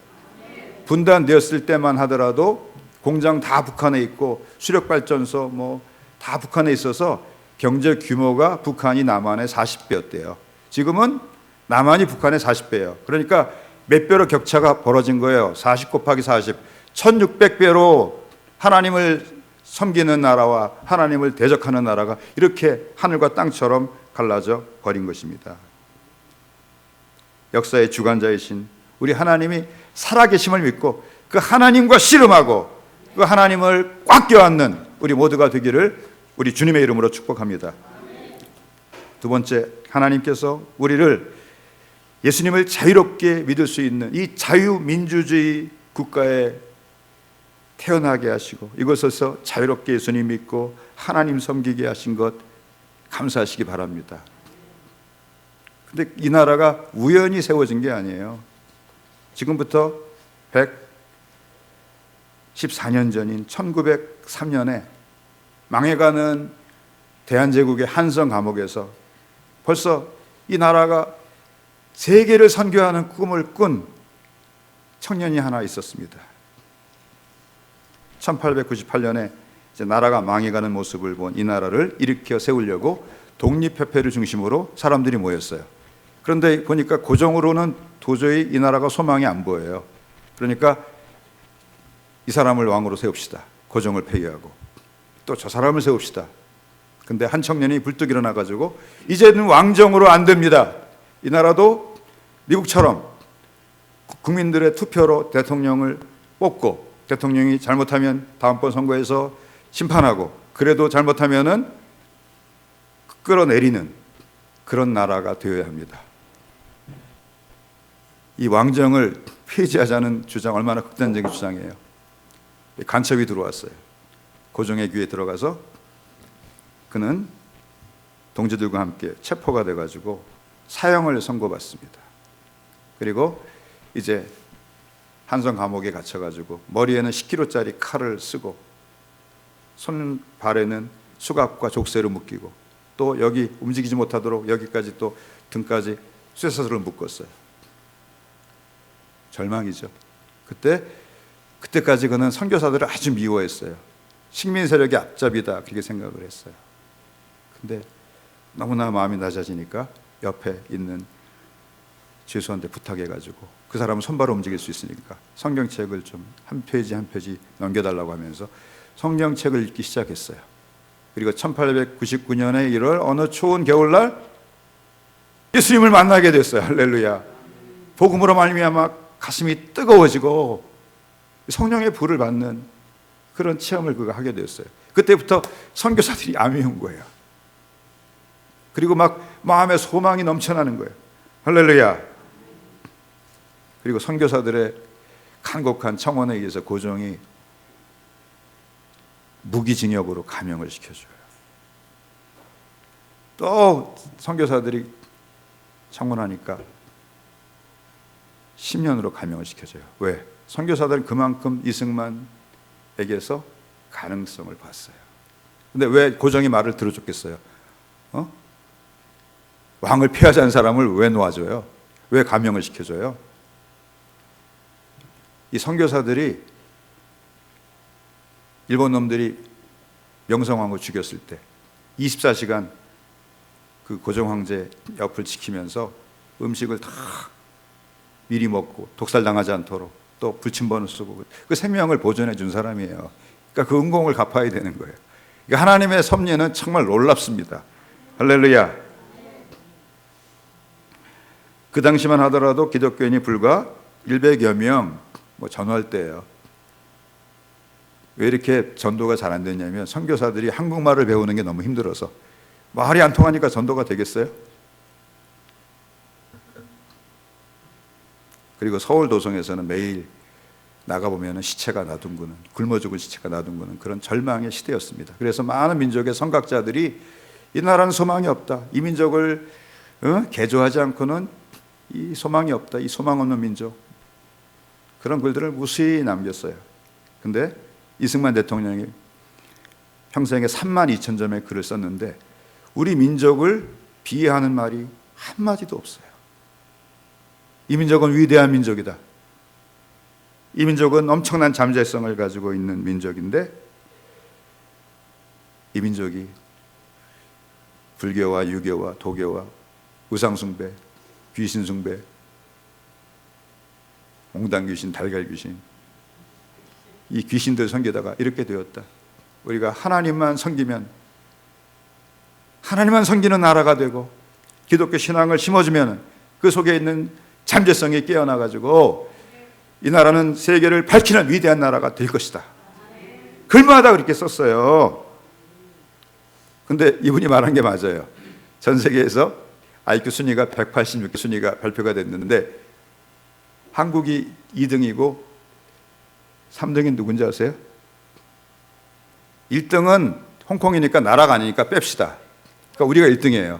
분단되었을 때만 하더라도 공장 다 북한에 있고 수력발전소 뭐 다 북한에 있어서 경제 규모가 북한이 남한의 40배였대요. 지금은 남한이 북한의 40배예요. 그러니까 몇 배로 격차가 벌어진 거예요. 40 곱하기 40. 1600배로 하나님을 섬기는 나라와 하나님을 대적하는 나라가 이렇게 하늘과 땅처럼 갈라져 버린 것입니다. 역사의 주관자이신 우리 하나님이 살아계심을 믿고 그 하나님과 씨름하고 그 하나님을 꽉 껴안는 우리 모두가 되기를 우리 주님의 이름으로 축복합니다. 두 번째, 하나님께서 우리를 예수님을 자유롭게 믿을 수 있는 이 자유민주주의 국가에 태어나게 하시고 이곳에서 자유롭게 예수님 믿고 하나님 섬기게 하신 것 감사하시기 바랍니다. 근데 이 나라가 우연히 세워진 게 아니에요. 지금부터 114년 전인 1903년에 망해가는 대한제국의 한성 감옥에서 벌써 이 나라가 세계를 선교하는 꿈을 꾼 청년이 하나 있었습니다. 1898년에 이제 나라가 망해가는 모습을 본 이 나라를 일으켜 세우려고 독립협회를 중심으로 사람들이 모였어요. 그런데 보니까 고정으로는 도저히 이 나라가 소망이 안 보여요. 그러니까 이 사람을 왕으로 세웁시다. 고정을 폐기하고 또 저 사람을 세웁시다. 근데 한 청년이 불뚝 일어나가지고 이제는 왕정으로 안 됩니다. 이 나라도 미국처럼 국민들의 투표로 대통령을 뽑고 대통령이 잘못하면 다음번 선거에서 심판하고 그래도 잘못하면은 끌어내리는 그런 나라가 되어야 합니다. 이 왕정을 폐지하자는 주장 얼마나 극단적인 주장이에요. 간첩이 들어왔어요. 고종의 귀에 들어가서 그는 동지들과 함께 체포가 돼가지고 사형을 선고받습니다. 그리고 이제 한성 감옥에 갇혀가지고 머리에는 10kg짜리 칼을 쓰고 손 발에는 수갑과 족쇄를 묶이고 또 여기 움직이지 못하도록 여기까지 또 등까지 쇠사슬을 묶었어요. 절망이죠. 그때까지 그는 선교사들을 아주 미워했어요. 식민 세력의 앞잡이다 그렇게 생각을 했어요. 근데 너무나 마음이 낮아지니까 옆에 있는 죄수한테 부탁해가지고 그 사람은 손발로 움직일 수 있으니까 성경책을 좀 한 페이지 한 페이지 넘겨달라고 하면서 성경책을 읽기 시작했어요. 그리고 1899년의 1월 어느 추운 겨울날 예수님을 만나게 됐어요. 할렐루야. 복음으로 말미암아 가슴이 뜨거워지고 성령의 불을 받는 그런 체험을 그가 하게 되었어요. 그때부터 선교사들이 암이 온 거예요. 그리고 막 마음에 소망이 넘쳐나는 거예요. 할렐루야. 그리고 선교사들의 간곡한 청원에 의해서 고종이 무기징역으로 감형을 시켜줘요. 또 선교사들이 청원하니까 10년으로 감형을 시켜줘요. 왜? 선교사들은 그만큼 이승만에게서 가능성을 봤어요. 근데 왜 고종이 말을 들어줬겠어요? 왕을 폐하자는 사람을 왜 놓아줘요? 왜 감형을 시켜줘요? 이 선교사들이 일본 놈들이 명성황후 죽였을 때 24시간 그 고종 황제 옆을 지키면서 음식을 다 미리 먹고 독살당하지 않도록 또 불침번을 쓰고 그 생명을 보존해 준 사람이에요. 그러니까 그 은공을 갚아야 되는 거예요. 그러니까 하나님의 섭리는 정말 놀랍습니다. 할렐루야. 그 당시만 하더라도 기독교인이 불과 100여 명 전도할 때예요. 왜 이렇게 전도가 잘 안 됐냐면 선교사들이 한국말을 배우는 게 너무 힘들어서 말이 안 통하니까 전도가 되겠어요? 그리고 서울 도성에서는 매일 나가보면 시체가 나둥그는 굶어 죽은 시체가 나둥그는 그런 절망의 시대였습니다. 그래서 많은 민족의 선각자들이 이 나라는 소망이 없다. 이 민족을 개조하지 않고는 이 소망이 없다. 이 소망 없는 민족. 그런 글들을 무수히 남겼어요. 근데 이승만 대통령이 평생에 32,000점의 글을 썼는데 우리 민족을 비하하는 말이 한마디도 없어요. 이 민족은 위대한 민족이다. 이 민족은 엄청난 잠재성을 가지고 있는 민족인데 이 민족이 불교와 유교와 도교와 우상숭배, 귀신숭배, 옹당귀신, 달걀귀신, 이 귀신들 섬기다가 이렇게 되었다. 우리가 하나님만 섬기면, 하나님만 섬기는 나라가 되고 기독교 신앙을 심어주면 그 속에 있는 잠재성이 깨어나가지고 이 나라는 세계를 밝히는 위대한 나라가 될 것이다. 글마다 그렇게 썼어요. 근데 이분이 말한 게 맞아요. 전 세계에서 IQ 순위가 186개 순위가 발표가 됐는데 한국이 2등이고 3등이 누군지 아세요? 1등은 홍콩이니까 나라가 아니니까 뺍시다. 그러니까 우리가 1등이에요.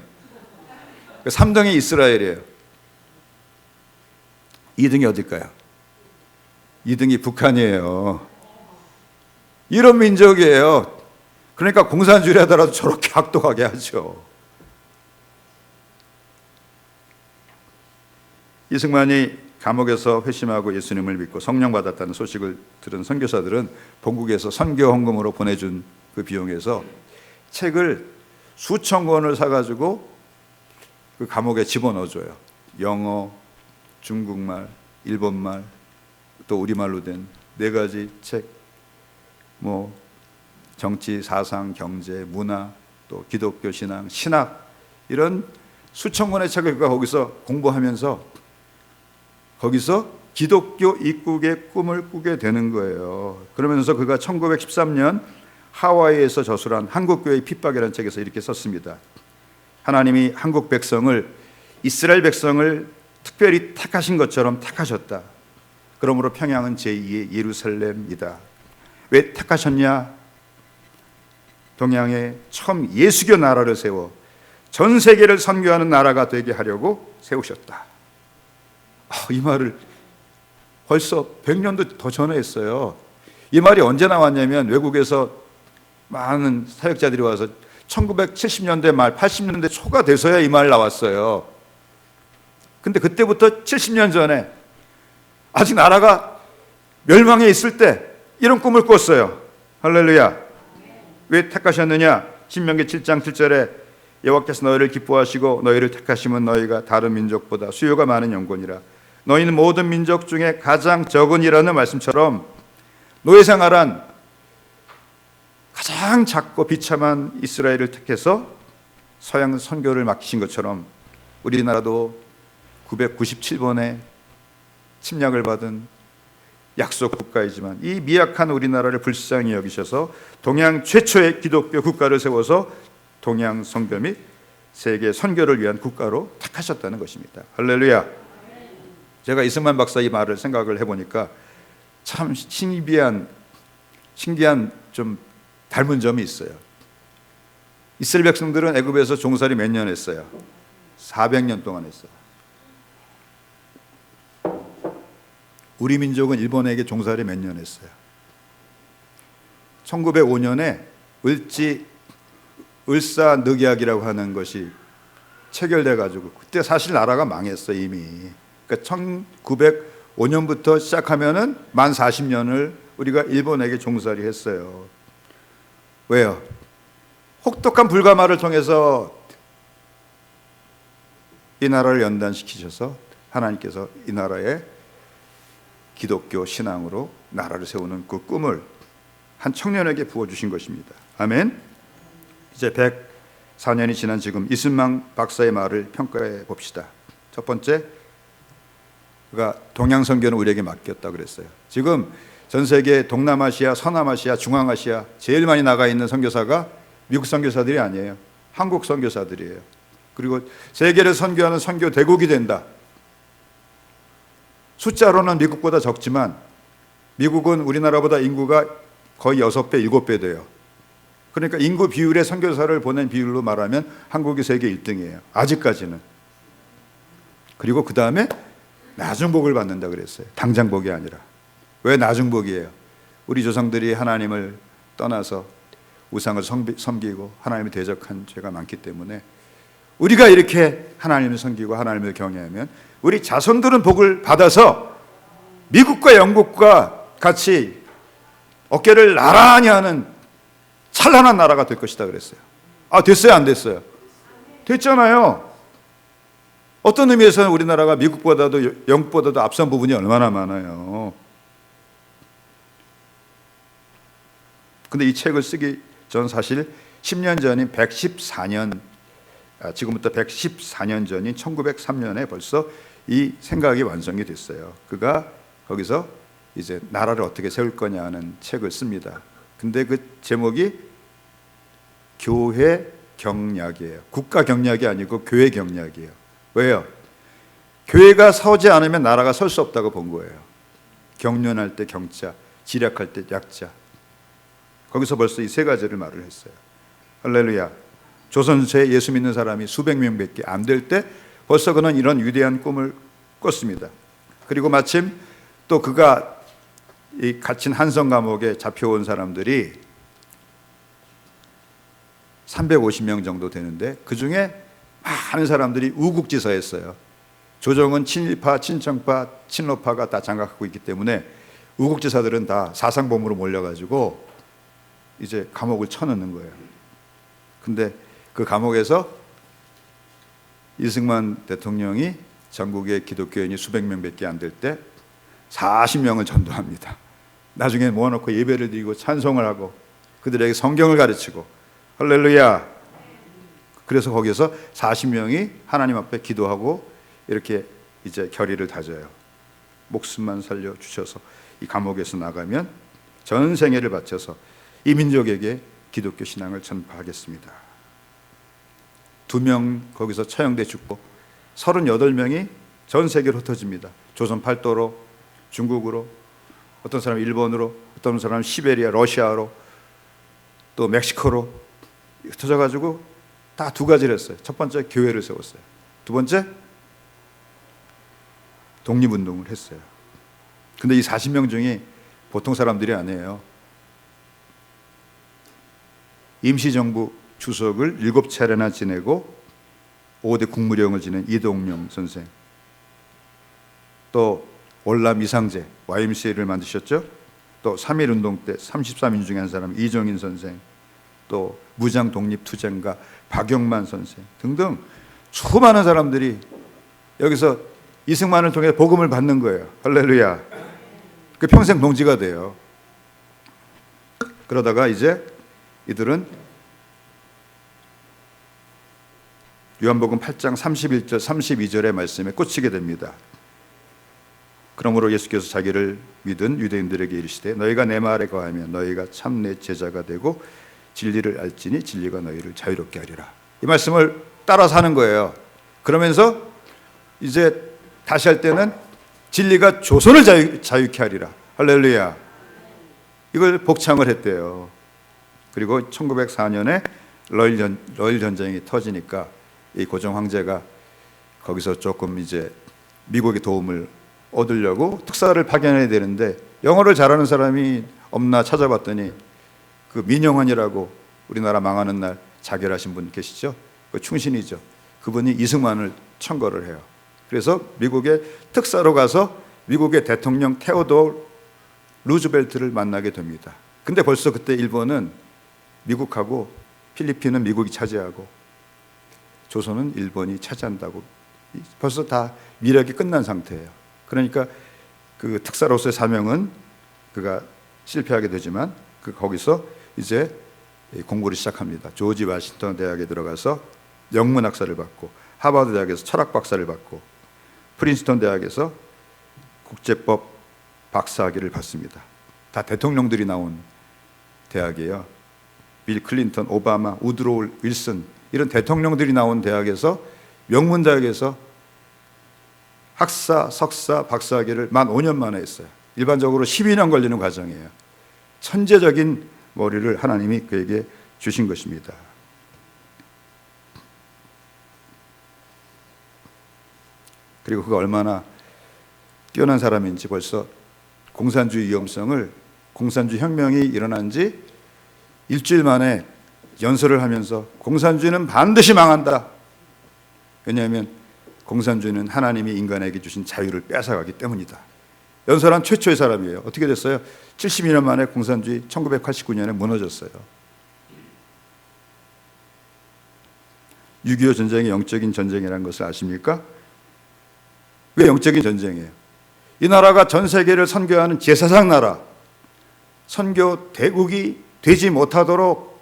3등이 이스라엘이에요. 2등이 어딜까요? 2등이 북한이에요. 이런 민족이에요. 그러니까 공산주의를 하더라도 저렇게 악독하게 하죠. 이승만이 감옥에서 회심하고 예수님을 믿고 성령 받았다는 소식을 들은 선교사들은 본국에서 선교 헌금으로 보내준 그 비용에서 책을 수천 권을 사가지고 그 감옥에 집어넣어줘요. 영어, 중국말, 일본말, 또 우리말로 된 4가지 책, 뭐 정치, 사상, 경제, 문화, 또 기독교 신앙, 신학 이런 수천 권의 책을 거기서 공부하면서 거기서 기독교 입국의 꿈을 꾸게 되는 거예요. 그러면서 그가 1913년 하와이에서 저술한 한국교회의 핍박이라는 책에서 이렇게 썼습니다. 하나님이 한국 백성을 이스라엘 백성을 특별히 택하신 것처럼 택하셨다. 그러므로 평양은 제2의 예루살렘이다. 왜 택하셨냐? 동양에 처음 예수교 나라를 세워 전 세계를 선교하는 나라가 되게 하려고 세우셨다. 이 말을 벌써 100년도 더 전에 했어요. 이 말이 언제 나왔냐면 외국에서 많은 사역자들이 와서 1970년대 말 80년대 초가 돼서야 이 말 나왔어요. 근데 그때부터 70년 전에 아직 나라가 멸망해 있을 때 이런 꿈을 꿨어요. 할렐루야. 왜 택하셨느냐? 신명기 7장 7절에 여호와께서 너희를 기뻐하시고 너희를 택하시면 너희가 다른 민족보다 수요가 많은 영혼이라. 너희는 모든 민족 중에 가장 적은이라는 말씀처럼 노예 생활한 가장 작고 비참한 이스라엘을 택해서 서양 선교를 맡기신 것처럼 우리나라도 997번의 침략을 받은 약속 국가이지만 이 미약한 우리나라를 불쌍히 여기셔서 동양 최초의 기독교 국가를 세워서 동양 선교 및 세계 선교를 위한 국가로 택하셨다는 것입니다. 할렐루야. 제가 이승만 박사 이 말을 생각을 해보니까 참 신기한 좀 닮은 점이 있어요. 이스라엘 백성들은 애굽에서 종살이 몇 년 했어요? 400년 동안 했어요. 우리 민족은 일본에게 종살이 몇 년 했어요? 1905년에 을사늑약이라고 하는 것이 체결돼 가지고 그때 사실 나라가 망했어요 이미. 그러니까 1905년부터 시작하면은 만 40년을 우리가 일본에게 종살이 했어요. 왜요? 혹독한 불가마를 통해서 이 나라를 연단시키셔서 하나님께서 이 나라에 기독교 신앙으로 나라를 세우는 그 꿈을 한 청년에게 부어주신 것입니다. 아멘. 이제 104년이 지난 지금 이승만 박사의 말을 평가해 봅시다. 첫 번째, 그가 동양 선교는 우리에게 맡겼다 그랬어요. 지금 전 세계 동남아시아, 서남아시아, 중앙아시아 제일 많이 나가 있는 선교사가 미국 선교사들이 아니에요. 한국 선교사들이에요. 그리고 세계를 선교하는 선교 대국이 된다. 숫자로는 미국보다 적지만 미국은 우리나라보다 인구가 거의 6배, 7배 돼요. 그러니까 인구 비율의 선교사를 보낸 비율로 말하면 한국이 세계 1등이에요. 아직까지는. 그리고 그 다음에 나중복을 받는다 그랬어요. 당장복이 아니라. 왜 나중복이에요? 우리 조상들이 하나님을 떠나서 우상을 섬기고 하나님을 대적한 죄가 많기 때문에 우리가 이렇게 하나님을 섬기고 하나님을 경외하면 우리 자손들은 복을 받아서 미국과 영국과 같이 어깨를 나란히 하는 찬란한 나라가 될 것이다 그랬어요. 됐어요, 안 됐어요? 됐잖아요. 어떤 의미에서는 우리나라가 미국보다도 영국보다도 앞선 부분이 얼마나 많아요. 근데 이 책을 쓰기 전 사실 10년 전인 114년, 지금부터 114년 전인 1903년에 벌써 이 생각이 완성이 됐어요. 그가 거기서 이제 나라를 어떻게 세울 거냐 하는 책을 씁니다. 근데 그 제목이 교회 경략이에요. 국가 경략이 아니고 교회 경략이에요. 왜요? 교회가 서지 않으면 나라가 설 수 없다고 본 거예요. 경륜할 때 경자, 지략할 때 약자. 거기서 벌써 이 세 가지를 말을 했어요. 할렐루야. 조선시대에 예수 믿는 사람이 수백 명밖에 안 될 때 벌써 그는 이런 위대한 꿈을 꿨습니다. 그리고 마침 또 그가 이 갇힌 한성 감옥에 잡혀온 사람들이 350명 정도 되는데 그 중에 많은 사람들이 우국지사였어요. 조정은 친일파, 친정파, 친노파가 다 장악하고 있기 때문에 우국지사들은 다 사상범으로 몰려가지고 이제 감옥을 쳐넣는 거예요. 근데 그 감옥에서 이승만 대통령이 전국의 기독교인이 수백 명밖에 안 될 때 40명을 전도합니다. 나중에 모아놓고 예배를 드리고 찬송을 하고 그들에게 성경을 가르치고 할렐루야. 그래서 거기서 40명이 하나님 앞에 기도하고 이렇게 이제 결의를 다져요. 목숨만 살려주셔서 이 감옥에서 나가면 전 생애를 바쳐서 이 민족에게 기독교 신앙을 전파하겠습니다. 2명 거기서 처형돼 죽고 38명이 전 세계로 흩어집니다. 조선 팔도로, 중국으로, 어떤 사람은 일본으로, 어떤 사람은 시베리아, 러시아로, 또 멕시코로 흩어져가지고 다 두 가지를 했어요. 첫 번째 교회를 세웠어요. 두 번째 독립운동을 했어요. 근데 이 40명 중에 보통 사람들이 아니에요. 임시정부 주석을 7차례나 지내고 5대 국무령을 지낸 이동용 선생, 또 월남 이상제 YMCA를 만드셨죠. 또 3.1운동 때 33인 중에 한 사람 이종인 선생, 또 무장독립투쟁가 박용만 선생 등등 수많은 사람들이 여기서 이승만을 통해 복음을 받는 거예요. 할렐루야. 그 평생 동지가 돼요. 그러다가 이제 이들은 요한복음 8장 31절 32절의 말씀에 꽂히게 됩니다. 그러므로 예수께서 자기를 믿은 유대인들에게 이르시되 너희가 내 말에 거하면 너희가 참 내 제자가 되고 진리를 알지니 진리가 너희를 자유롭게 하리라. 이 말씀을 따라서 하는 거예요. 그러면서 이제 다시 할 때는 진리가 조선을 자유케 하리라. 할렐루야. 이걸 복창을 했대요. 그리고 1904년에 러일 전쟁이 터지니까 이 고종 황제가 거기서 조금 이제 미국의 도움을 얻으려고 특사를 파견해야 되는데 영어를 잘하는 사람이 없나 찾아봤더니 그 민영환이라고 우리나라 망하는 날 자결하신 분 계시죠? 그 충신이죠. 그분이 이승만을 청거를 해요. 그래서 미국의 특사로 가서 미국의 대통령 테오도어 루즈벨트를 만나게 됩니다. 근데 벌써 그때 일본은 미국하고 필리핀은 미국이 차지하고 조선은 일본이 차지한다고 벌써 다 미력이 끝난 상태예요. 그러니까 그 특사로서의 사명은 그가 실패하게 되지만 거기서 이제 공부를 시작합니다. 조지 워싱턴 대학에 들어가서 영문학사를 받고 하버드 대학에서 철학 박사를 받고 프린스턴 대학에서 국제법 박사학위를 받습니다. 다 대통령들이 나온 대학이에요. 빌 클린턴, 오바마, 우드로우 윌슨 이런 대통령들이 나온 대학에서 명문대학에서 학사, 석사, 박사학위를 만 5년 만에 했어요. 일반적으로 12년 걸리는 과정이에요. 천재적인 머리를 하나님이 그에게 주신 것입니다. 그리고 그가 얼마나 뛰어난 사람인지 벌써 공산주의 위험성을 공산주의 혁명이 일어난 지 일주일 만에 연설을 하면서 공산주의는 반드시 망한다. 왜냐하면 공산주의는 하나님이 인간에게 주신 자유를 뺏어가기 때문이다. 연설한 최초의 사람이에요. 어떻게 됐어요? 72년 만에 공산주의 1989년에 무너졌어요. 6.25 전쟁이 영적인 전쟁이라는 것을 아십니까? 왜 영적인 전쟁이에요? 이 나라가 전 세계를 선교하는 제사장 나라, 선교 대국이 되지 못하도록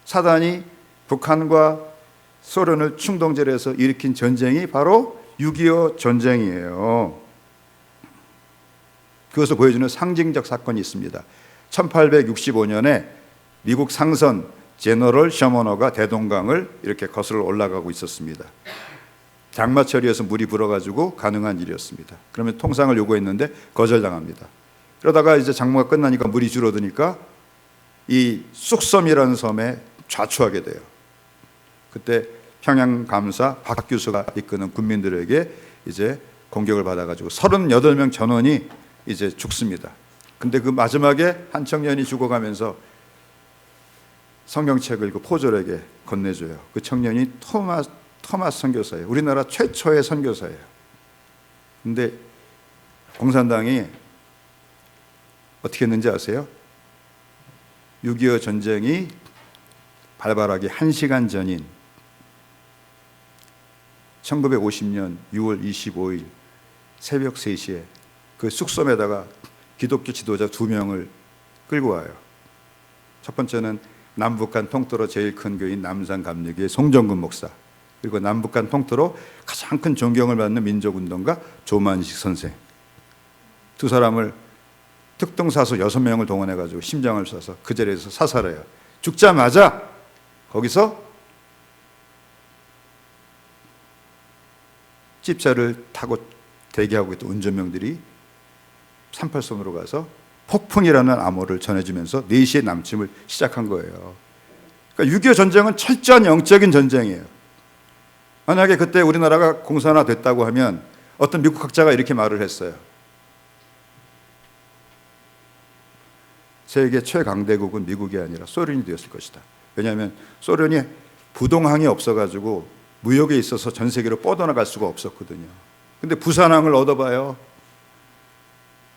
사단이 북한과 소련을 충동질해서 일으킨 전쟁이 바로 6.25 전쟁이에요. 그것을 보여주는 상징적 사건이 있습니다. 1865년에 미국 상선 제너럴 셔머너가 대동강을 이렇게 거슬러 올라가고 있었습니다. 장마철이어서 물이 불어가지고 가능한 일이었습니다. 그러면 통상을 요구했는데 거절당합니다. 그러다가 이제 장마가 끝나니까 물이 줄어드니까 이 쑥섬이라는 섬에 좌초하게 돼요. 그때 평양 감사 박 교수가 이끄는 군민들에게 이제 공격을 받아가지고 38명 전원이 이제 죽습니다. 근데 그 마지막에 한 청년이 죽어가면서 성경책을 그 포졸에게 건네줘요. 그 청년이 토마스 선교사예요. 우리나라 최초의 선교사예요. 근데 공산당이 어떻게 했는지 아세요? 6.25 전쟁이 발발하기 1시간 전인 1950년 6월 25일 새벽 3시에 그 쑥섬에다가 기독교 지도자 2명을 끌고 와요. 첫 번째는 남북한 통틀어 제일 큰 교인 남산감리교의 송정근 목사, 그리고 남북한 통틀어 가장 큰 존경을 받는 민족운동가 조만식 선생, 두 사람을 특동사수 6명을 동원해가지고 심장을 쏴서 그 자리에서 사살해요. 죽자마자 거기서 집차를 타고 대기하고 있던 운전병들이 38선으로 가서 폭풍이라는 암호를 전해주면서 4시에 남침을 시작한 거예요. 그러니까 6.25 전쟁은 철저한 영적인 전쟁이에요. 만약에 그때 우리나라가 공산화 됐다고 하면 어떤 미국 학자가 이렇게 말을 했어요. 세계 최강대국은 미국이 아니라 소련이 되었을 것이다. 왜냐하면 소련이 부동항이 없어가지고 무역에 있어서 전 세계로 뻗어나갈 수가 없었거든요. 근데 부산항을 얻어봐요.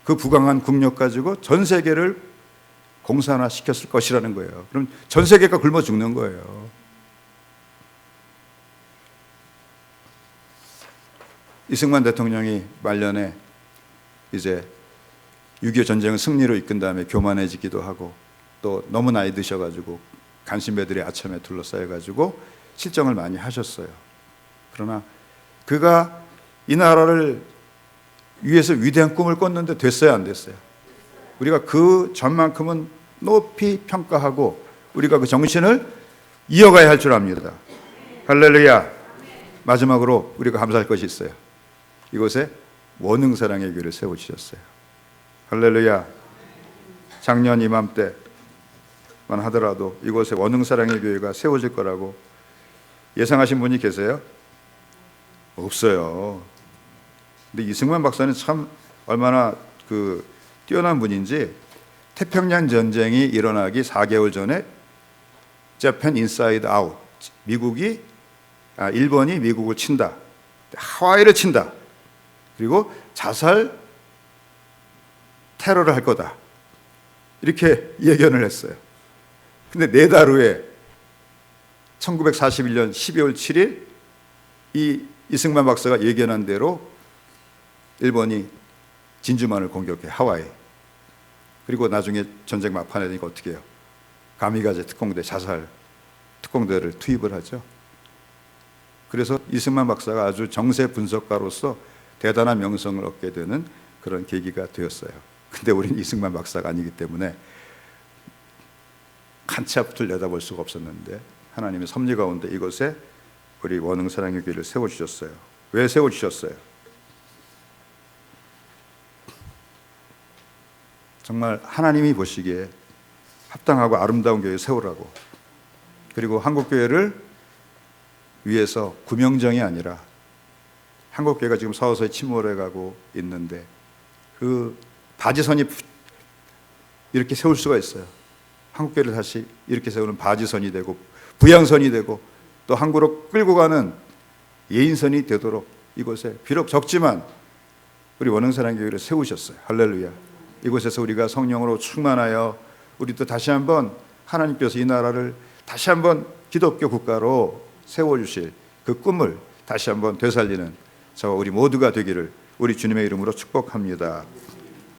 그 부강한 국력 가지고 전 세계를 공산화 시켰을 것이라는 거예요. 그럼 전 세계가 굶어 죽는 거예요. 이승만 대통령이 말년에 이제 6.25 전쟁을 승리로 이끈 다음에 교만해지기도 하고 또 너무 나이 드셔가지고 간신배들의 아첨에 둘러싸여가지고 실정을 많이 하셨어요. 그러나 그가 이 나라를 위해서 위대한 꿈을 꿨는데 됐어요, 안 됐어요? 우리가 그 전만큼은 높이 평가하고 우리가 그 정신을 이어가야 할 줄 압니다. 할렐루야. 마지막으로 우리가 감사할 것이 있어요. 이곳에 원흥사랑의 교회를 세워주셨어요. 할렐루야. 작년 이맘때만 하더라도 이곳에 원흥사랑의 교회가 세워질 거라고 예상하신 분이 계세요? 없어요. 근데 이승만 박사는 참 얼마나 그 뛰어난 분인지 태평양 전쟁이 일어나기 4개월 전에 Japan Inside Out, 일본이 미국을 친다, 하와이를 친다, 그리고 자살 테러를 할 거다, 이렇게 예견을 했어요. 근데 4달 후에 1941년 12월 7일 이 이승만 박사가 예견한 대로 일본이 진주만을 공격해, 하와이. 그리고 나중에 전쟁 막판에 되니까 어떻게 해요? 가미가제 특공대, 자살 특공대를 투입을 하죠. 그래서 이승만 박사가 아주 정세 분석가로서 대단한 명성을 얻게 되는 그런 계기가 되었어요. 근데 우리는 이승만 박사가 아니기 때문에 한 치 앞을 내다볼 수가 없었는데 하나님의 섭리 가운데 이곳에 우리 원흥사랑의 교회를 세워주셨어요. 왜 세워주셨어요? 정말 하나님이 보시기에 합당하고 아름다운 교회 세우라고, 그리고 한국교회를 위해서 구명정이 아니라 한국교회가 지금 서서히 침몰해가고 있는데 그 바지선이 이렇게 세울 수가 있어요. 한국교회를 다시 이렇게 세우는 바지선이 되고 부양선이 되고 또 한국으로 끌고 가는 예인선이 되도록 이곳에 비록 적지만 우리 원흥사랑교회를 세우셨어요. 할렐루야. 이곳에서 우리가 성령으로 충만하여 우리도 다시 한번 하나님께서 이 나라를 다시 한번 기독교 국가로 세워주실 그 꿈을 다시 한번 되살리는 저와 우리 모두가 되기를 우리 주님의 이름으로 축복합니다.